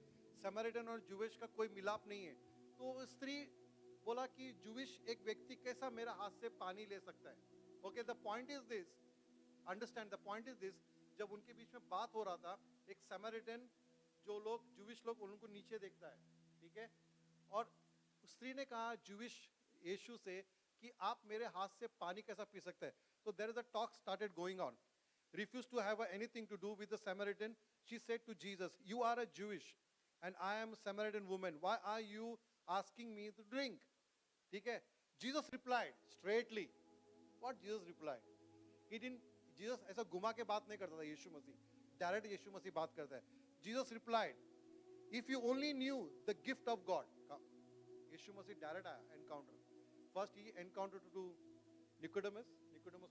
समरिटन और जूविश का कोई मिलाप नहीं है। तो स्त्री बोला कि जूविश एक व्यक्ति कैसा मेरा हाथ से पानी ले सकता है? Okay, the point is this, understand the point is this, जब उनके बीच में बात हो रहा था, एक समरिटन जो लोग जूविश लोग उनको नीचे देखता है, ठीक है? और स्त्री ने कहा जूविश यीशु से कि आप मेरे हाथ से पानी कैसा पी सकते हैं? So there is a talk started going on. Refused to have anything to do with the Samaritan. She said to Jesus, "You are a Jewish and I am a Samaritan woman. Why are you asking me to drink?" ठीक है? Jesus replied straightly. What Jesus replied? He didn't. Jesus ऐसा घुमा के बात नहीं करता था यीशु Masih, direct यीशु मसीह बात करता है। Jesus replied, "If you only knew the gift of God." Yeshu Masih direct आया एनकाउंटर। फर्स्ट ही एनकाउंटर टू निकोडेमस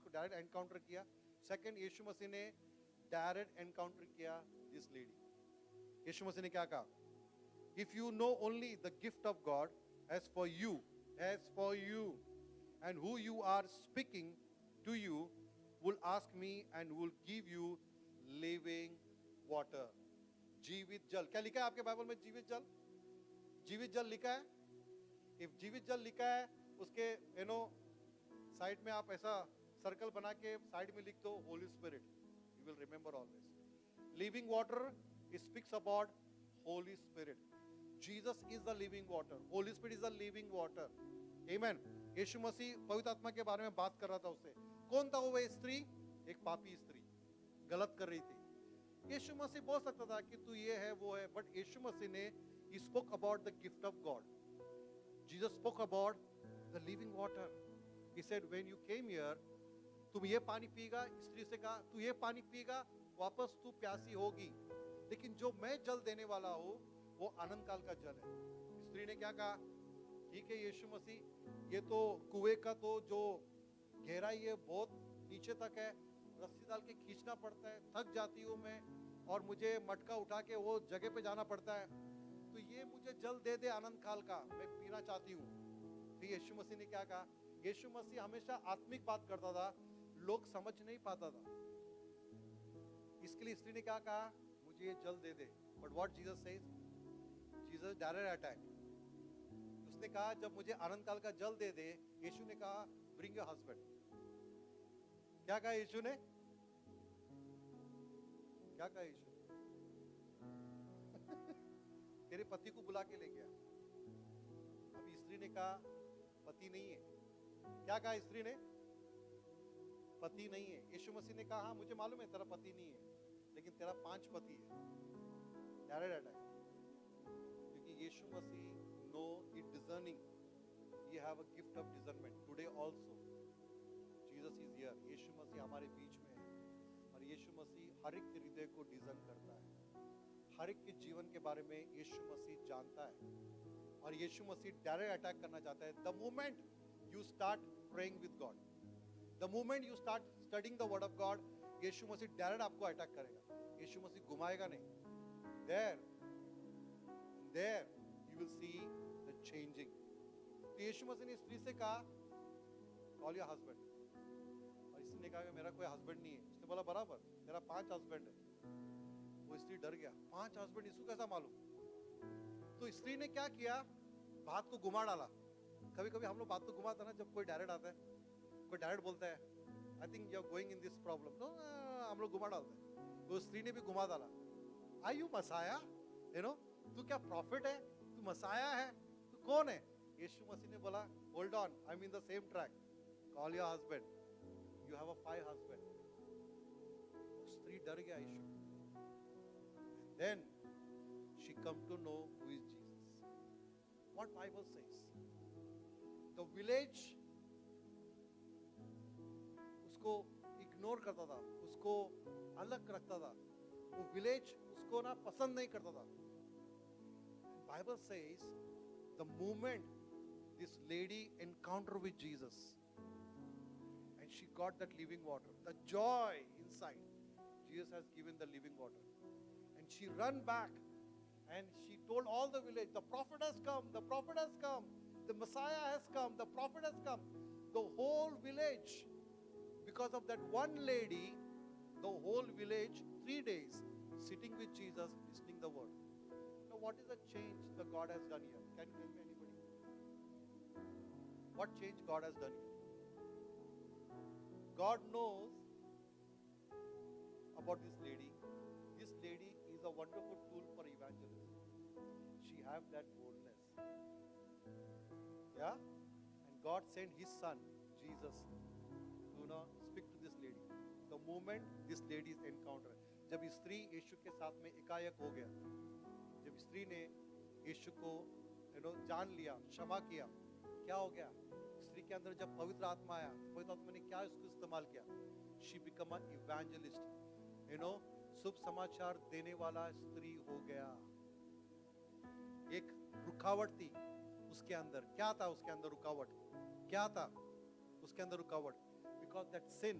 को डायरेक्ट एनकाउंटर किया। सेकंड, यीशु मसीह ने डायरेक्ट एनकाउंटर किया दिस लेडी। यीशु मसीह ने क्या कहा? If you know only the gift of God, as for you, and who you are speaking to you, will ask me and will give you living water. जीवित जल। क्या लिखा है आपके बाइबल में? जीवित जल। जीवित जल लिखा है। इफ जीवित जल लिखा है, उसके साइड में आप ऐसा सर्कल बना के साइड में लिख दो holy spirit, you will remember always. Living water speaks about holy spirit. Jesus is the living water, holy spirit is the living water. Amen. Yeshu Masih पवित्र आत्मा के बारे में बात कर रहा था उससे। कौन था वो स्त्री? एक पापी स्त्री, गलत कर रही थी। यीशु मसीह बोल सकता था कि तू ये है वो है, बट यीशु मसीह ने he spoke about the gift of God. Jesus spoke about the living water. He said, when you came here, तुम ये पानी पीगा। स्त्री से कहा, तू ये पानी पीगा, वापस तू प्यासी होगी, लेकिन जो मैं जल देने वाला हूँ वो अनंत काल का जल है। स्त्री ने क्या कहा? ठीक है यीशु मसीह, ये तो कुएं का तो जो गहराई है बहुत नीचे तक है, रस्सी डाल के खींचना पड़ता है, थक जाती हूँ मैं, और मुझे मटका उठा के वो जगह पे जाना पड़ता है, तो ये मुझे जल दे दे अनंत काल का, मैं पीना चाहती हूँ। फिर यीशु मसीह ने क्या कहा? यीशु मसीह हमेशा आत्मिक बात करता था, लोग समझ नहीं पाता था, इसके लिए स्त्री ने क्या कहा? मुझे ये जल दे दे। But what Jesus says? Jesus direct attack. उसने कहा जब मुझे अनंत काल का जल दे दे, यीशु ने कहा ब्रिंग योर हस्बैंड। क्या कहा यीशु ने? क्या कहा यीशु? तेरे पति को बुला के ले गया। अभी स्त्री ने कहा पति नहीं है। क्या कहा स्त्री ने? पति नहीं है। यीशु मसीह ने कहा हाँ मुझे मालूम है तेरा पति नहीं है, लेकिन तेरा 5 पति है। Direct attack. क्योंकि Yeshu Masih know he discerning, he have a gift of discernment. Today also Jesus is here. Yeshu Masih हमारे बीच में है, और यीशु मसीह हर एक के हृदय को डिजर्न करता है, हर एक के जीवन के बारे में यीशु मसीह जानता है, और यीशु मसीह डायरेक्ट अटैक करना चाहता है। The moment you start praying with God, the moment you start studying the word of God, Yeshu Masih direct आपको अटैक करेगा। यीशु मसीह घुमाएगा नहीं। There you will see the changing. तो यीशु मसीह ने स्त्री से कहा call your husband. और स्त्री ने कहा कि मेरा कोई हस्बैंड नहीं है. उसने बोला बराबर, तेरा 5 हस्बैंड है. वो स्त्री डर गया. 5 हस्बैंड इसको कैसा मालूम? तो स्त्री ने क्या किया? बात को घुमा डाला. कभी कभी हम लोग बात को घुमाते हैं ना, जब कोई डायरेक्ट आता है, कोई डायरेक्ट बोलता है, I think you are going in this problem, तो हम लोग घुमा डालते हैं. तो स्त्री ने भी घुमा डाला. Are you Messiah? You know, तू क्या प्रॉफिट है? तू मसाया है? तू कौन है? यीशु मसीह ने बोला, hold on, I am in the same track. Call your husband. You have a 5 husband. स्त्री डर गया यीशु. Then she come to know who is Jesus. What Bible says? The village उसको इग्नोर करता था, उसको अलग रखता था. वो विलेज उसको ना पसंद नहीं करता था. Bible says the moment this lady encounter with Jesus and she got that living water, the joy inside, Jesus has given the living water. And she ran back and she told all the village, the prophet has come, the prophet has come, the Messiah has come, the prophet has come. The whole village, because of that one lady, the whole village, 3 days, sitting with Jesus, listening the word. Now what is the change that God has done here? Can you tell me anybody? What change God has done here? God knows about this lady. This lady is a wonderful tool for evangelism. She have that boldness. Yeah? And God sent His Son, Jesus, to speak to this lady. The moment this lady's encounter, जब स्त्री यीशु के साथ में एकाएक हो गया, जब स्त्री ने यीशु को जान लिया, क्षमा किया, क्या हो गया? स्त्री के अंदर जब पवित्र आत्मा आया, पवित्र आत्मा ने क्या इसको इस्तेमाल किया? She become an evangelist. शुभ समाचार देने वाला स्त्री हो गया. एक रुकावट थी उसके अंदर. क्या था उसके अंदर रुकावट? क्या था उसके अंदर रुकावट? Because that sin,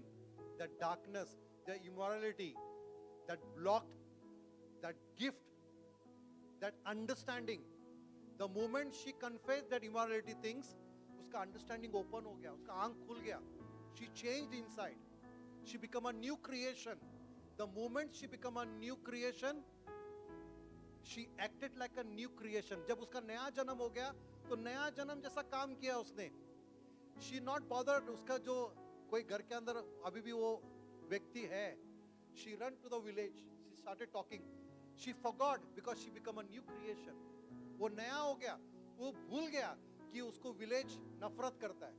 that darkness, the immorality, that blocked that gift, that understanding. The moment she confessed that immorality things, उसका understanding open हो गया, उसका आंख खुल गया. She changed inside. She become a new creation. The moment she become a new creation, she acted like a new creation. जब उसका नया जन्म हो गया, तो नया जन्म जैसा काम किया उसने. She not bothered. उसका जो कोई घर के अंदर अभी भी वो व्यक्ति है, she ran to the village. She started talking. She forgot because she become a new creation. वो नया हो गया. वो भूल गया कि उसको विलेज नफरत करता है,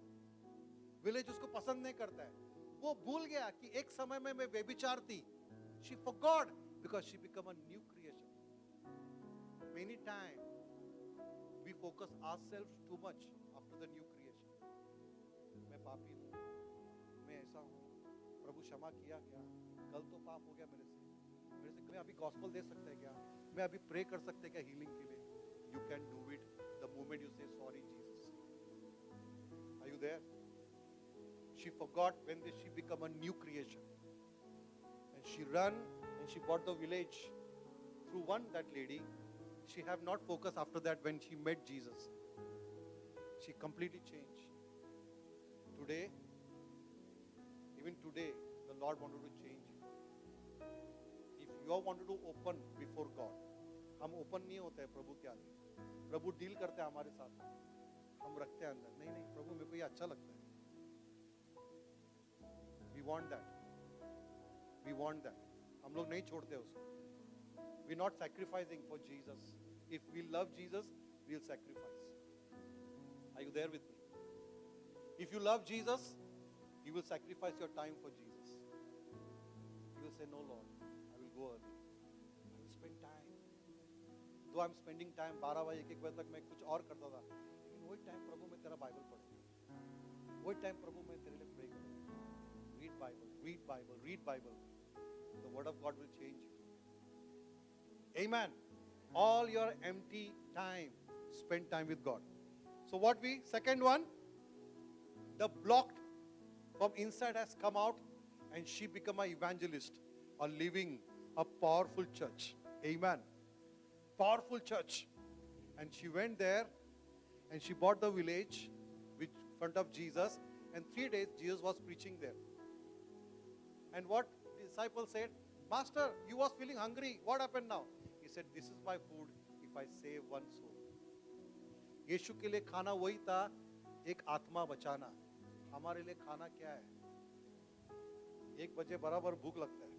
विलेज उसको पसंद नहीं करता है. वो भूल गया कि एक समय में मैं व्यभिचार थी. She forgot because she become a new creation. Many times we focus ourselves too much after the new creation. मैं पापी हूँ, मैं ऐसा हूँ, प्रभु क्षमा किया क्या? कल तो पाप हो गया मेरे से मैं अभी गॉस्पेल दे सकते हैं क्या? मैं अभी प्रे कर सकते हैं क्या हीलिंग के लिए? You can do it the moment you say sorry Jesus. Are you there? She forgot when she become a new creation. And she ran and she bought the village through that lady. She have not focused after that when she met Jesus. She completely changed. Today, even today, the Lord wanted to change you. If you are wanted to open before God, हम open नहीं होते हैं प्रभु के आगे. प्रभु deal करते हैं हमारे साथ, हम रखते हैं अंदर. नहीं प्रभु मेरे को ये अच्छा लगता है. We want that. We want that. हम लोग नहीं छोड़ते उसको. We not sacrificing for Jesus. If we love Jesus, we'll sacrifice. Are you there with me? If you love Jesus, you will sacrifice your time for Jesus. You will say, no Lord, I will go early. I will spend time. Though I'm spending time 12 बजे 1 बजे तक मैं कुछ और करता था, लेकिन वही टाइम प्रभु मैं तेरा बाइबल पढ़ूंगा, वही टाइम प्रभु मैं तेरे लिए प्रे करूंगा. Read Bible, read Bible, read Bible. The word of God will change you. Amen. All your empty time, spend time with God. So second one, the blocked from inside has come out and she become an evangelist, a living, a powerful church. Amen. Powerful church. And she went there and she bought the village in front of Jesus And 3 days Jesus was preaching there. And what the disciples said, Master, you was feeling hungry. What happened now? He said, this is my food if I save one soul. यीशु के लिए खाना वही था, एक आत्मा बचाना. हमारे लिए खाना क्या है? 1 बजे बराबर भूख लगता है.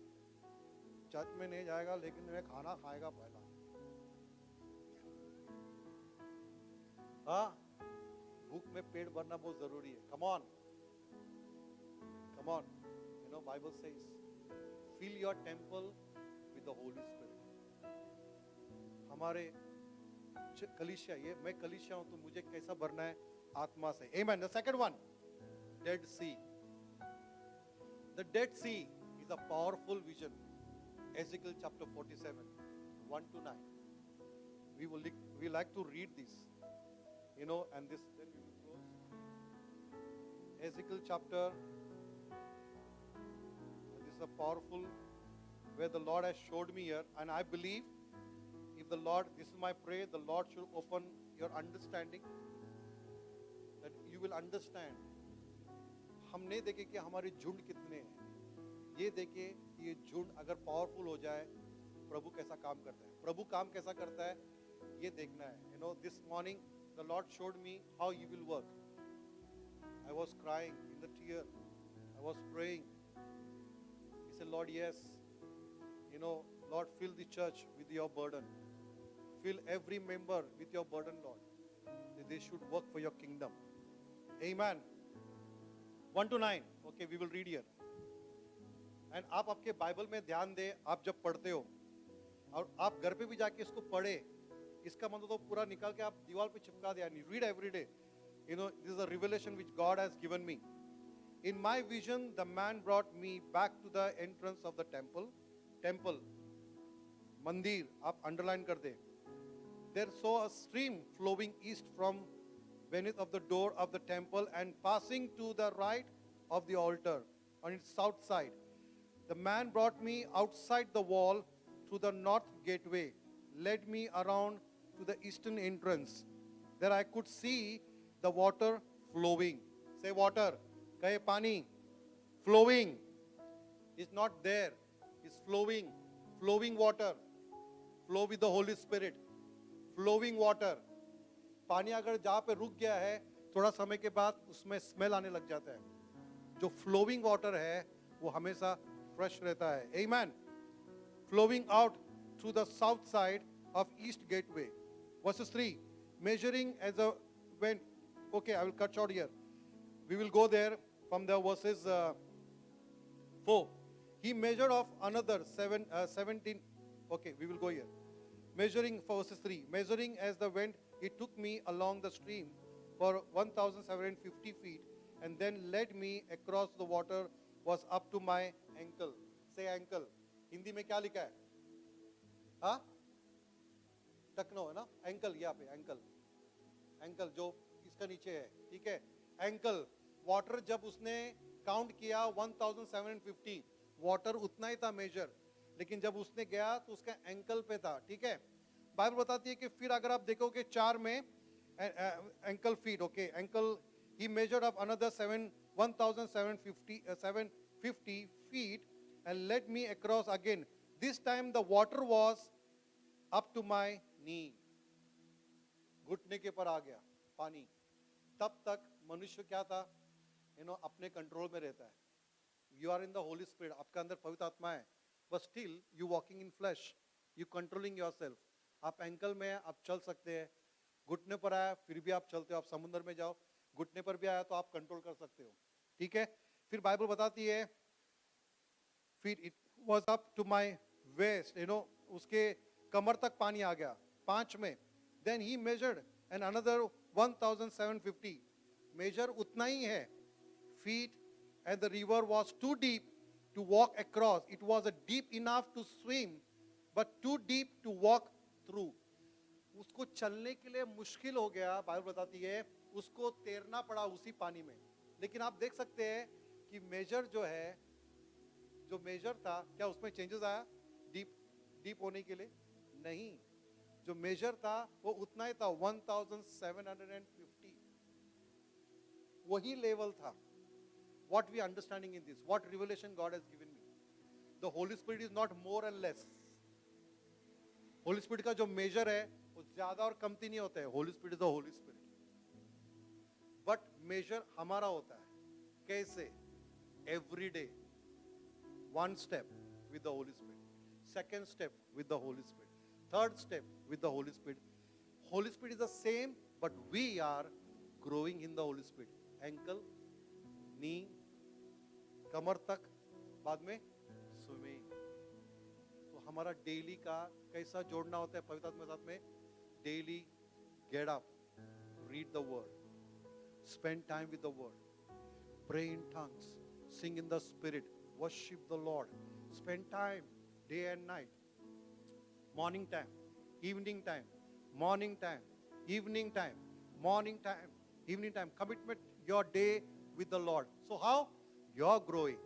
चर्च में नहीं जाएगा लेकिन मैं खाना खाएगा पहला. हाँ, भूख में पेट भरना बहुत जरूरी है. Come on. Come on. You know, Bible says, fill your temple with the Holy Spirit. हमारे कलीसिया, ये मैं कलीसिया हूं तो मुझे कैसा भरना है? आत्मा से. Amen. The second one, Dead Sea. The Dead Sea is a powerful vision. Ezekiel chapter 47, 1 to 9. We like to read this, you know, and this then we will close. Ezekiel chapter. This is a powerful where the Lord has showed me here, and I believe if the Lord, this is my prayer, the Lord should open your understanding, that you will understand. हम नहीं देखे कि हमारे झुंड कितने हैं, ये देखे कि ये झुंड अगर पावरफुल हो जाए, प्रभु कैसा काम करता है. प्रभु काम कैसा करता है, ये देखना है. You know, this morning the Lord showed me how He will work. I was crying in the tear. I was praying. He said, Lord, yes. You know, Lord, fill the church with your burden. Fill every member with your burden, Lord. That they should work for your kingdom. Amen. 1 to 9. Okay, we will read here. And आप आपके Bible में ध्यान दें, आप जब पढ़ते हो और आप घर पे भी जाके इसको पढ़े, इसका मतलब तो पूरा निकाल के आप दीवार पे चिपका दिया. Read every day. You know, this is a revelation which God has given me. In my vision, the man brought me back to the entrance of the temple. Mandir, आप underline कर दे. There saw a stream flowing east from beneath of the door of the temple and passing to the right of the altar on its south side. The man brought me outside the wall through the north gateway, led me around to the eastern entrance. There I could see the water flowing. Say water. Kahe pani. Flowing. It's not there. It's flowing. Flowing water. Flow with the Holy Spirit. Flowing water. पानी अगर जहाँ पे रुक गया है, थोड़ा समय के बाद उसमें स्मेल आने लग जाता है. जो flowing water है, वो हमेशा fresh रहता है. Amen. Flowing out through the south side of East Gateway. Verses 3. Measuring as a went. Okay, I will cut short here. We will go there from the verses 4. He measured off another 17. Okay, we will go here. Measuring for verses 3. Measuring as the went, he took me along the stream for 1,750 feet and then led me across the water was up to my ankle. Say ankle. Hindi में क्या लिखा है? हाँ? टकनो है ना? Ankle यहाँ पे ankle. Ankle जो इसका नीचे है, ठीक है? Ankle. Water जब उसने count किया 1,750, water उतना ही था measure. लेकिन जब उसने गया तो उसका ankle पे था, ठीक है? बाइबल बताती है कि फिर अगर आप देखोगे 4 में ankle feet, okay? Ankle. He measured up another 1,750 feet and led me across again. This time the water was up to my knee. घुटने के पर आ गया पानी. तब तक मनुष्य क्या था? अपने कंट्रोल में रहता है. You are in the Holy Spirit. आपका अंदर पवित्र आत्मा है. But still you walking in flesh. You controlling yourself. आप एंकल में हैं, आप चल सकते हैं. घुटने पर आया फिर भी आप चलते हो. आप समुद्र में जाओ, घुटने पर भी आया तो आप कंट्रोल कर सकते हो. ठीक है? फिर बाइबल बताती है फिर it was up to my waist, उसके कमर तक पानी आ गया. 5 में then he measured and another 1,750. measure उतना ही है feet and the river was too deep to walk across. It was deep enough to swim but too deep to walk through. उसको चलने के लिए मुश्किल हो गया. बाइबल बताती है उसको तैरना पड़ा उसी पानी में. लेकिन आप देख सकते हैं कि मेजर जो मेजर था, क्या उसमें चेंजेस आया डीप होने के लिए? नहीं. जो मेजर था वो उतना ही था 1,750. वही लेवल था. what we are understanding in this, what revelation God has given me. The Holy Spirit is not more and less. Holy Spirit का जो measure है वो ज़्यादा और कमती नहीं होता है. Holy Spirit is the Holy Spirit. But measure हमारा होता है. कैसे? Every day, one step with the Holy Spirit. Second step with the Holy Spirit. Third step with the Holy Spirit. Holy Spirit is the same, but we are growing in the Holy Spirit. Ankle, knee, कमर तक, बाद में swimming. तो हमारा daily का कैसा जोड़ना होता है पवित्र आत्मा के साथ में? Daily, get up, read the word, spend time with the word, pray in tongues, sing in the Spirit, worship the Lord, spend time day and night, morning time, evening time, morning time, evening time, morning time, evening time. Commitment your day with the Lord. So how? You're growing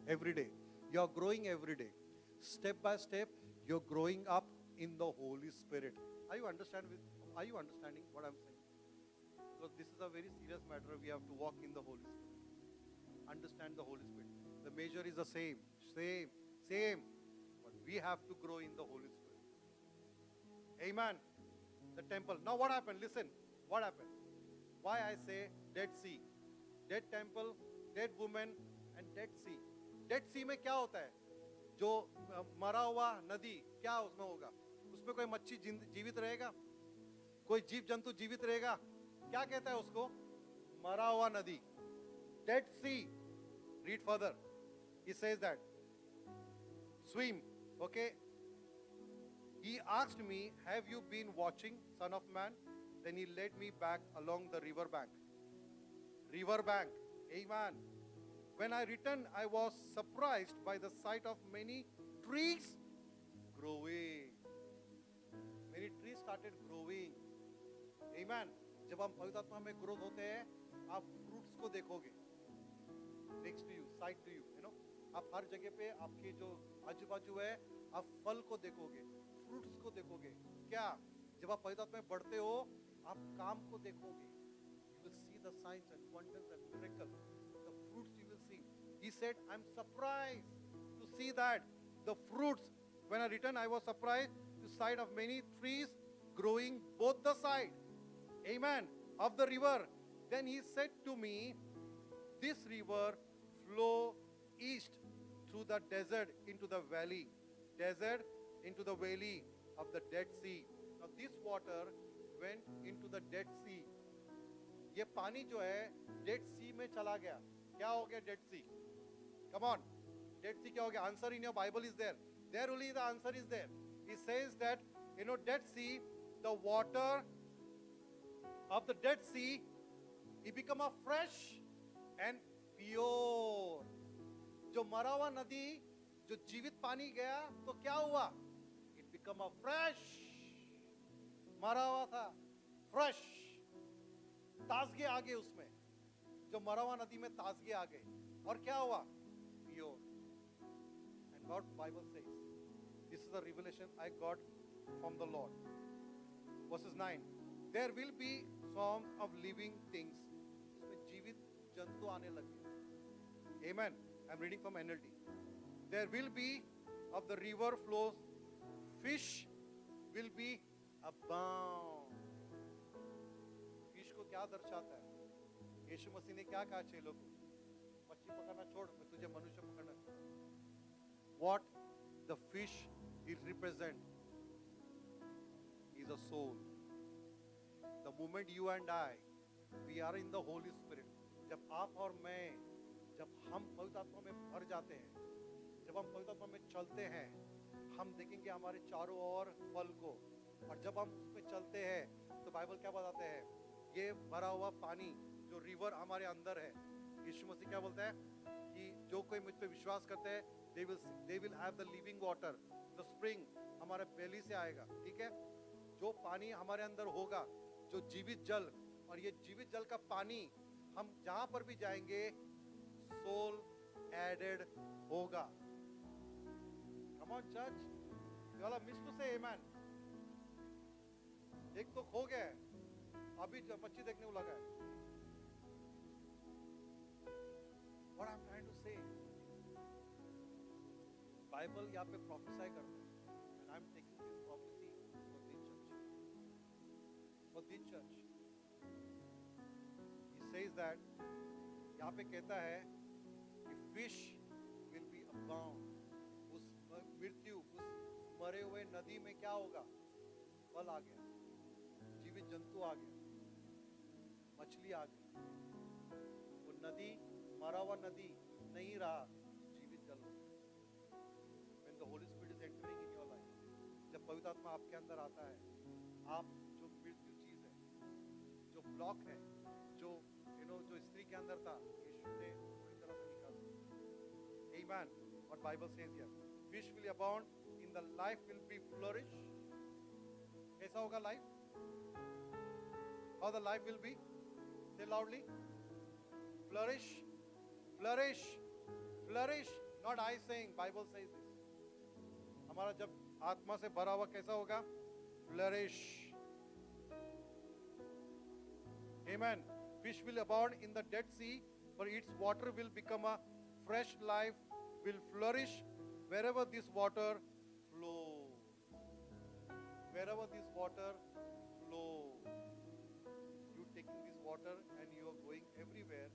every day. You're growing every day. Step by step, you're growing up in the Holy Spirit. Are you understanding what I'm saying? Because this is a very serious matter. We have to walk in the Holy Spirit. Understand the Holy Spirit. The measure is the same. But we have to grow in the Holy Spirit. Amen. The temple. Now what happened? Listen. What happened? Why I say Dead Sea? Dead temple, dead woman and Dead Sea. Dead Sea में क्या होता है? जो मरा हुआ नदी, क्या उसमें होगा? उसमें कोई मच्छी जीवित रहेगा? कोई जीव जंतु जीवित रहेगा? क्या कहता है उसको? मरा हुआ नदी. Dead Sea. Read further. He says that. Swim. Okay. He asked me, have you been watching, Son of Man? Then he led me back along the river bank. River bank. Amen. When I returned, I was surprised by the sight of many trees growing. Many trees started growing. Amen. जब हम पवित्र आत्मा में growth होते हैं, आप fruits को देखोगे. Next to you, side to you, आप हर जगह पे आपके जो आजू बाजू है, आप फल को देखोगे, फ्रूट्स को देखोगे. क्या? जब आप पवित्र आत्मा में बढ़ते हो, आप काम को देखोगे. You will see the signs and wonders and miracles. The fruits you will see. He said, I'm surprised to see that the fruits. When I returned, I was surprised to sight of many trees growing both the side. Amen. Of the river. Then he said to me, this river flow east through the desert into the valley. Desert into the valley of the Dead Sea. Now this water went into the Dead Sea. ये पानी जो है Dead Sea में चला गया. क्या हो गया Dead Sea? Come on. Dead Sea क्या हो गया? Answer in your Bible is there. There only the answer is there. He says that, Dead Sea, the water of the Dead Sea, it become a fresh and pure. जो मरा हुआ नदी, जो जीवित पानी गया, तो क्या हुआ? It become a fresh. मरा हुआ था, fresh. ताजगी आ गई उसमें. जो मरा हुआ नदी में ताजगी आ गई. और क्या हुआ? Pure. And God Bible says, this is the revelation I got from the Lord. Verses 9. There will be swarms of living things. इसमें जीवित जंतु आने लगे. Amen. I'm reading from NLT. There will be of the river flows, fish will be abound. Fish को क्या दर्शाता है? यीशु मसीह ने क्या कहा चेलों को? मछली पकड़ना छोड़, मैं तुझे मनुष्य पकड़ना. What the fish is represent is a soul. The moment you and I, we are in the Holy Spirit. जब आप और मैं, जब हम पवित्र आत्मा में भर जाते हैं, जब हम पवित्र आत्मा में चलते हैं, हम देखेंगे हमारे चारों ओर फल को. और जब हम उसमें चलते हैं, तो बाइबल क्या बताते हैं? ये भरा हुआ पानी, जो रिवर हमारे अंदर है. यीशु मसीह क्या बोलता है? कि जो कोई मुझ पे विश्वास करते हैं, they will have the living water. The spring हमारे बेली से आएगा. ठीक है? जो पानी हमारे अंदर होगा, जो जीवित जल, और ये जीवित जल का पानी हम जहां पर भी जाएंगे, soul added होगा. Come on church, you all have missed to say amen. एक तो खो गया है, अभी मच्छी देखने को लगा है. बाइबल यहाँ पे प्रोफेसाई करता है, and I'm taking this prophecy for this church. He says that यहाँ पे कहता है कि fish will be abound. उस मृत्यु, उस मरे हुए नदी में क्या होगा? फल आ गया, जीवित जंतु आ गया, मछली आ गई। वो नदी, मरा हुआ नदी नहीं रहा, जीवित जल हो गया। When the Holy Spirit is entering in your life, जब पवित्र आत्मा आपके अंदर आता है, आप जो मृत्यु चीज है, जो ब्लॉक है, जो जो स्त्री के अंदर था, यीशु ने पूरी तरह से निकाल दिया। Amen. What Bible says here, fish will abound, in the life will be flourish. कैसा होगा life? How the life will be? Say loudly. Flourish, flourish, flourish. Not I saying, Bible says this. हमारा जब आत्मा से भरा हुआ कैसा होगा? Flourish. Amen. Fish will abound in the Dead Sea, for its water will become a fresh life, will flourish wherever this water flows. Wherever this water flows. You taking this water and you are going everywhere.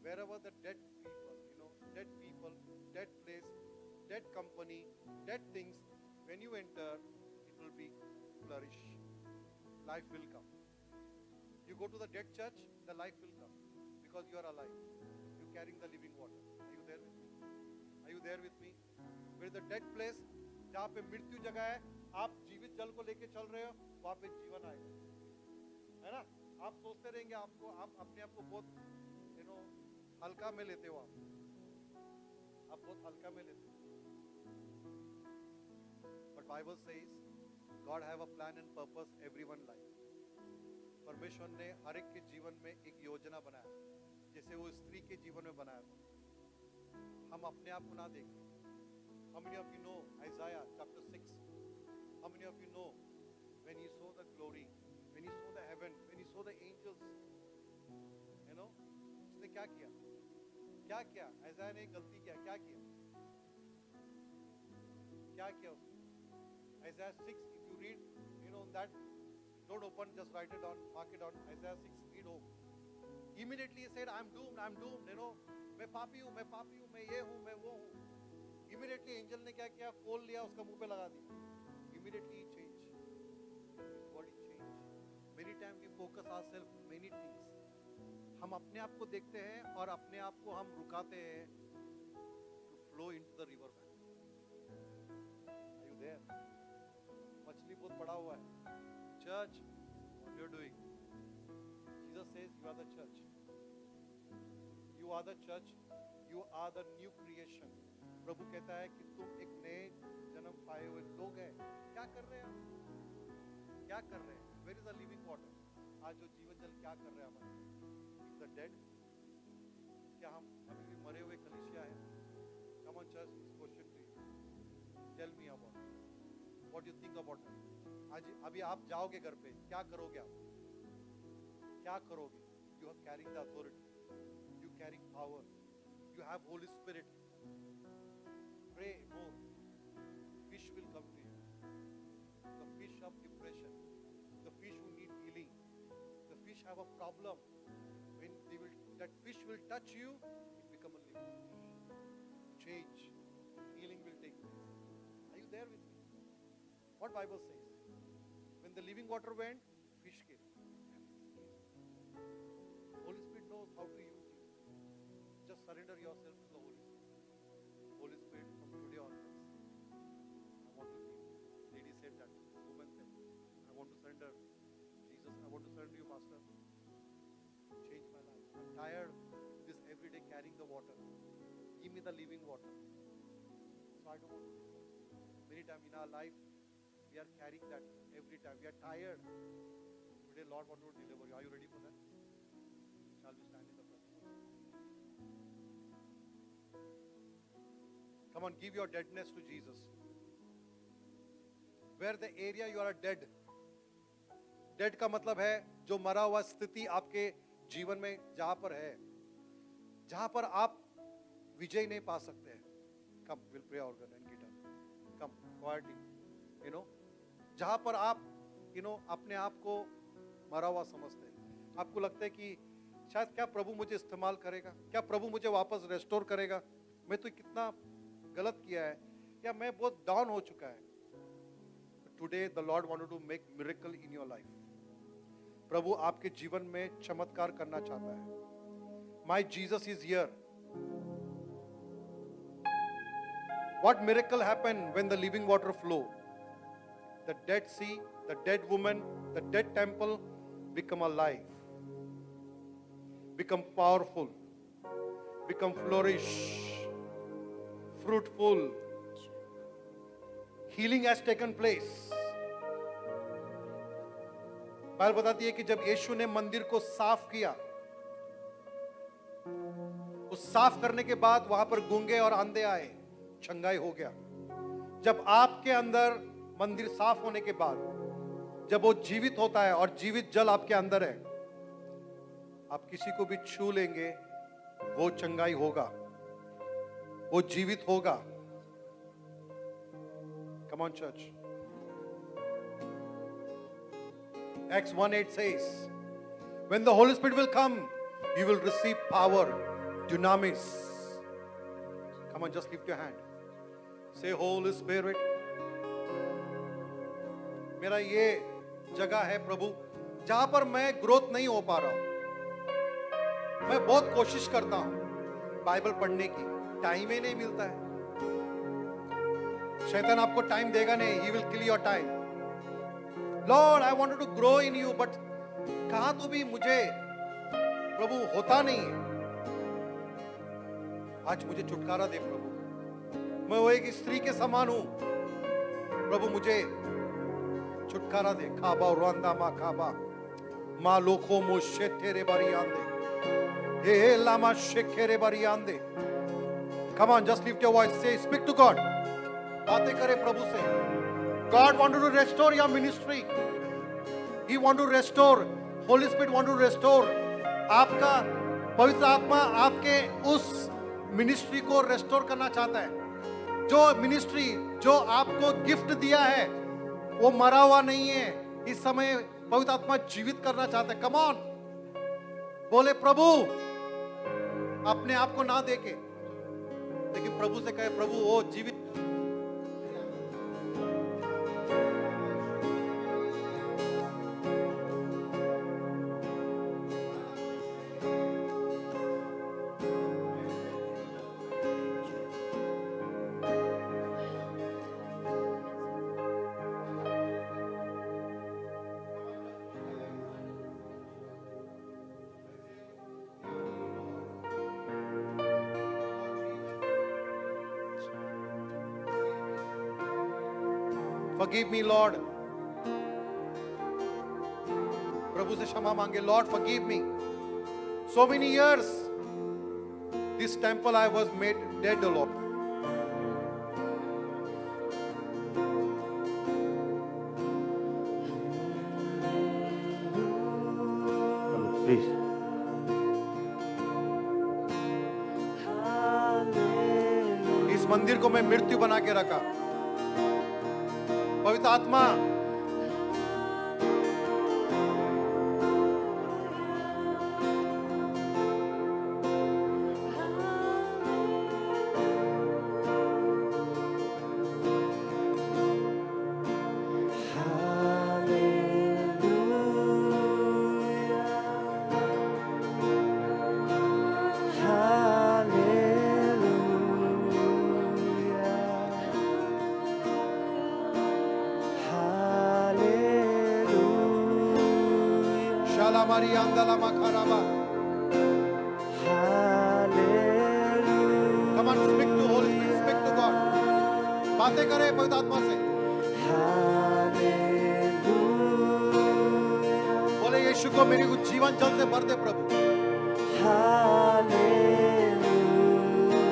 Wherever the dead people, dead people, dead place, dead company, dead things, when you enter, it will be flourish. Life will come. You go to the dead church, the life will come because you are alive. You carrying the living water. Are you there with me? Are you there with me? Where the dead place, जहाँ पे मृत्यु जगह है, आप जीवित जल को लेके चल रहे हो, वहाँ पे जीवन आएगा, है ना? आप सोचते रहेंगे आप अपने आप को बहुत हल्का में लेते हो, आप बहुत हल्का में लेते हो। But Bible says God have a plan and purpose everyone life. परमेश्वर ने हर एक के जीवन में एक योजना बनाया, जैसे वो स्त्री के जीवन में बनाया था। हम अपने आप को ना देखें। How many of you know Isaiah chapter 6? How many of you know when he saw the glory, when he saw the heaven, when he saw the angels, उसने क्या किया? क्या किया? Isaiah ने गलती किया, क्या किया? क्या किया उसने? Isaiah 6, if you read, that, don't open, just write it down, mark it down. Isaiah 6, read home. Immediately he said, I'm doomed, मैं पापी हूँ, मैं ये हूँ, मैं वो हूँ. Immediately angel ने क्या किया? खोल लिया, उसका मुंह पे लगा दिया. Immediately he changed. His body changed. Many times we focus ourselves many things. हम अपने आप को देखते हैं और अपने आप को हम रुकाते हैं to flow into the river bank. Are you there? मछली बहुत पड़ा हुआ है. Church, what you are doing? Jesus says you are the church. You are the church. You are the new creation. प्रभु कहता है कि तुम एक नए जन्म पाए हुए लोग हैं. क्या कर रहे हैं हम? क्या कर रहे हैं? Where is the living water? आज जो जीवन जल क्या कर रहे हैं हमारे? Is the dead? क्या हम अभी भी मरे हुए कलीसिया हैं? Come on church, this question to you. Tell me about it. What do you think about it? आज अभी आप जाओगे घर पे, क्या करोगे आप? क्या करोगे? You are carrying the authority. You carrying power. You have Holy Spirit. Pray more. Fish will come to you. The fish of depression. The fish who need healing. The fish have a problem. When that fish will touch you, it become a living fish. Change. Healing will take place. Are you there with me? What Bible says? When the living water went, fish came. Holy Spirit knows how to use you. Just surrender yourself to the Holy Spirit. Holy Spirit, from today onwards, I want to be. Lady said that. Woman said, I want to surrender. Jesus, I want to surrender you, Master. Change my life. I'm tired this every day carrying the water. Give me the living water. So I don't want to do that. Many times in our life, we are carrying that every time. We are tired. Today, Lord wants to deliver you. Are you ready for that? Shall we stand in the presence of God? Come on, give your deadness to Jesus. Where the area you are dead. Dead का मतलब है जो मरा हुआ स्थिति आपके जीवन में जहां पर है, जहां पर आप विजय नहीं पा सकते हैं, Come, we'll pray organ and guitar. Come, quietly. You know, जहां पर आप अपने आप को मरा हुआ समझते हैं, आपको लगता है कि शायद क्या प्रभु मुझे इस्तेमाल करेगा, क्या प्रभु मुझे वापस रेस्टोर करेगा, मैं तो कितना गलत किया है, या मैं बहुत डाउन हो चुका है. Today the Lord wanted to make miracle in your life. प्रभु आपके जीवन में चमत्कार करना चाहता है. My Jesus is here. What miracle happened when the living water flow? The dead sea, the dead woman, the dead temple become alive, become powerful, become flourish, fruitful. Healing has taken place. Bible बताती है कि जब यीशु ने मंदिर को साफ किया, उस साफ करने के बाद वहां पर गूंगे और अंधे आए, छंगाई हो गया. जब आपके अंदर मंदिर साफ होने के बाद, जब वो जीवित होता है और जीवित जल आपके अंदर है, आप किसी को भी छू लेंगे, वो चंगाई होगा, वो जीवित होगा. Come on, church. Acts 1:8 says, when the Holy Spirit will come, you will receive power, dunamis. Come on, just lift your hand. Say, Holy Spirit. मेरा ये जगह है प्रभु जहां पर मैं ग्रोथ नहीं हो पा रहा हूं. मैं बहुत कोशिश करता हूं बाइबल पढ़ने की, टाइम ही नहीं मिलता है. शैतान आपको टाइम देगा नहीं. He will kill your time. Lord, I wanted to grow in you, but कहा तो भी मुझे प्रभु होता नहीं है. आज मुझे छुटकारा दे प्रभु. मैं वो एक स्त्री के समान हूं प्रभु, मुझे छुटकारा दे. खाबा रुआंदा मा खाबा मा लोखो मो शेठेरे बारी आंदे हे लामा शेखेरे बारी आंदे. Come on, just lift your voice. Say, speak to God. बातें करे प्रभु से. God want to restore your ministry. He want to restore. Holy Spirit want to restore. आपका पवित्र आत्मा आपके उस मिनिस्ट्री को रेस्टोर करना चाहता है. जो मिनिस्ट्री जो आपको गिफ्ट दिया है वो मरा हुआ नहीं है. इस समय पवित्र आत्मा जीवित करना चाहता है. कम ऑन, बोले प्रभु, अपने आप को ना देके, लेकिन प्रभु से कहे, प्रभु वो जीवित. Forgive me, Lord. प्रभु से क्षमा मांगे. Lord, forgive me. So many years this temple I was made dead, Lord.
Please.
इस मंदिर को मैं मृत्यु बना के रखा. पवित्र आत्मा, हमारी आंदला मखराबा. Come on, speak to Holy Spirit, speak to God. बातें करे पवित्र आत्मा से. बोले यीशु को मेरी जीवन जल से भर दे प्रभु.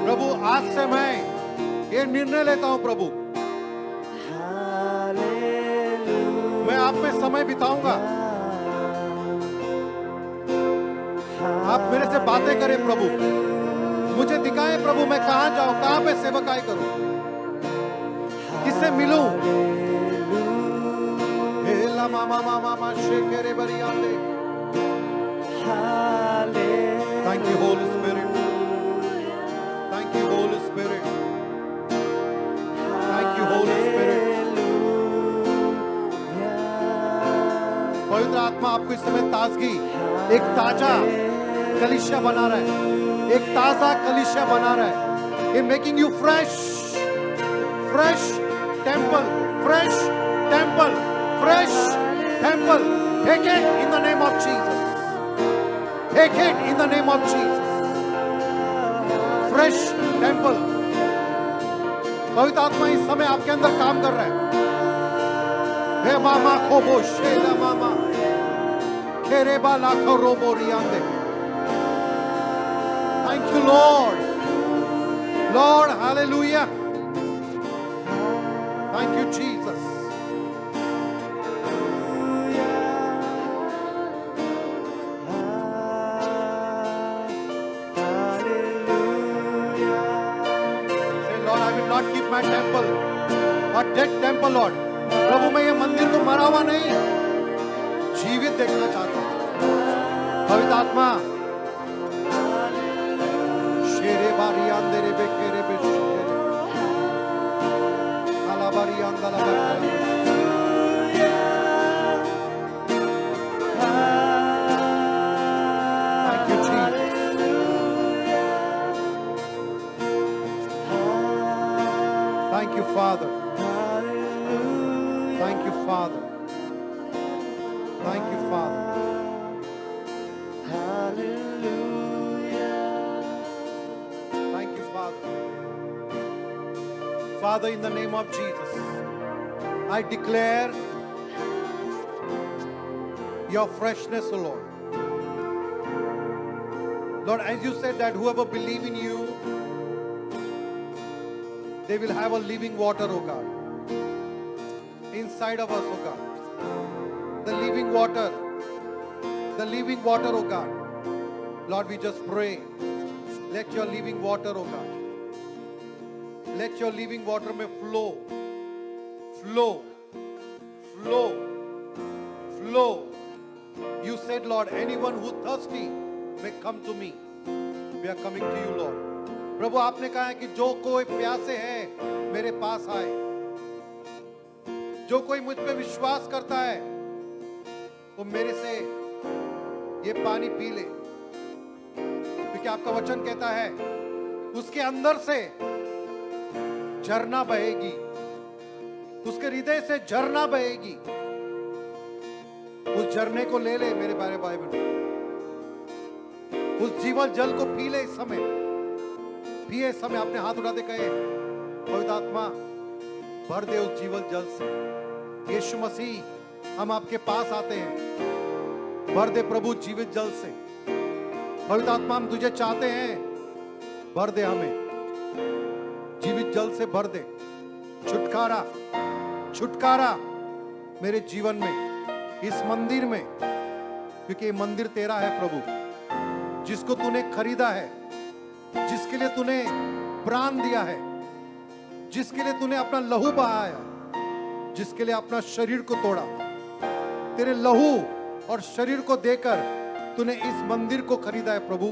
प्रभु आज से मैं ये निर्णय लेता हूं प्रभु, मैं आप में समय बिताऊंगा. आप मेरे से बातें करें प्रभु. मुझे दिखाएं प्रभु, मैं कहां जाऊं, कहां पे सेवकाई करूं, किससे मिलूं। हे ला मामा मामा मा शेकेरे बरियाते। Thank you, Holy Spirit. Thank you, Holy Spirit. Thank you, Holy Spirit. पवित्र आत्मा आपको इस समय ताजगी, एक ताजा कलीसिया बना रहा है, एक ताजा कलीसिया बना रहा है। ये making you fresh, fresh temple, fresh temple, fresh temple. Take it in the name of Jesus. Take it in the name of Jesus. Fresh temple. पवित्र आत्मा इस समय आपके अंदर काम कर रहा है। हे मामा खोबो शेला मामा केरेबा लाखो robo रियांदे। Thank you, Lord. Lord, hallelujah. Thank you, Jesus. Not keep my temple, a dead temple, Lord. प्रभु मैं ये मंदिर को मरा हुआ नहीं, जीवित देखना चाहता हूँ। पवित्र आत्मा शेरे बारी आंधेरे बेकेरे बेशेरे आला बारी आंधला बारी। Thank you, Jesus. Thank you, Father. Thank you, Father. Thank you, Father. Thank you, Father. Father, in the name of Jesus, I declare your freshness, O Lord. Lord, as you said that whoever believes in you, they will have a living water, O God, inside of us, O God. The living water, O God. Lord, we just pray, let your living water, O God, let your living water may flow, flow, flow, flow. You said, Lord, anyone who thirsty may come to me. We are coming to you, Lord. प्रभु आपने कहा है कि जो कोई प्यासे है मेरे पास आए, जो कोई मुझ पे विश्वास करता है वो मेरे से ये पानी पी ले, क्योंकि आपका वचन कहता है उसके अंदर से झरना बहेगी, उसके हृदय से झरना बहेगी। उस झरने को ले ले मेरे बारे बाइबल, उस जीवन जल को पी ले इस समय, पिए इस समय। अपने हाथ उठाते कहे, पवित्र आत्मा भर दे उस जीवन जल से। यीशु मसीह, हम आपके पास आते हैं, भर दे प्रभु जीवित जल से। पवित्र आत्मा हम तुझे चाहते हैं, भर दे हमें जीवित जल से, भर दे। छुटकारा, छुटकारा मेरे जीवन में, इस मंदिर में, क्योंकि ये मंदिर तेरा है प्रभु, जिसको तूने खरीदा है, जिसके लिए तूने प्राण दिया है, जिसके लिए तूने अपना लहू बहाया, जिसके लिए अपना शरीर को तोड़ा। तेरे लहू और शरीर को देकर तूने इस मंदिर को खरीदा है प्रभु।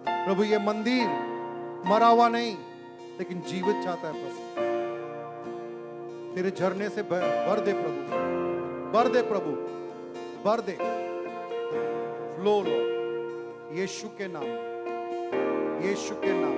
प्रभु ये मंदिर मरा हुआ नहीं लेकिन जीवित चाहता है प्रभु। तेरे झरने से भर दे प्रभु, भर दे प्रभु, भर दे। फ्लो लॉर्ड, यीशु के नाम, यीशु के नाम।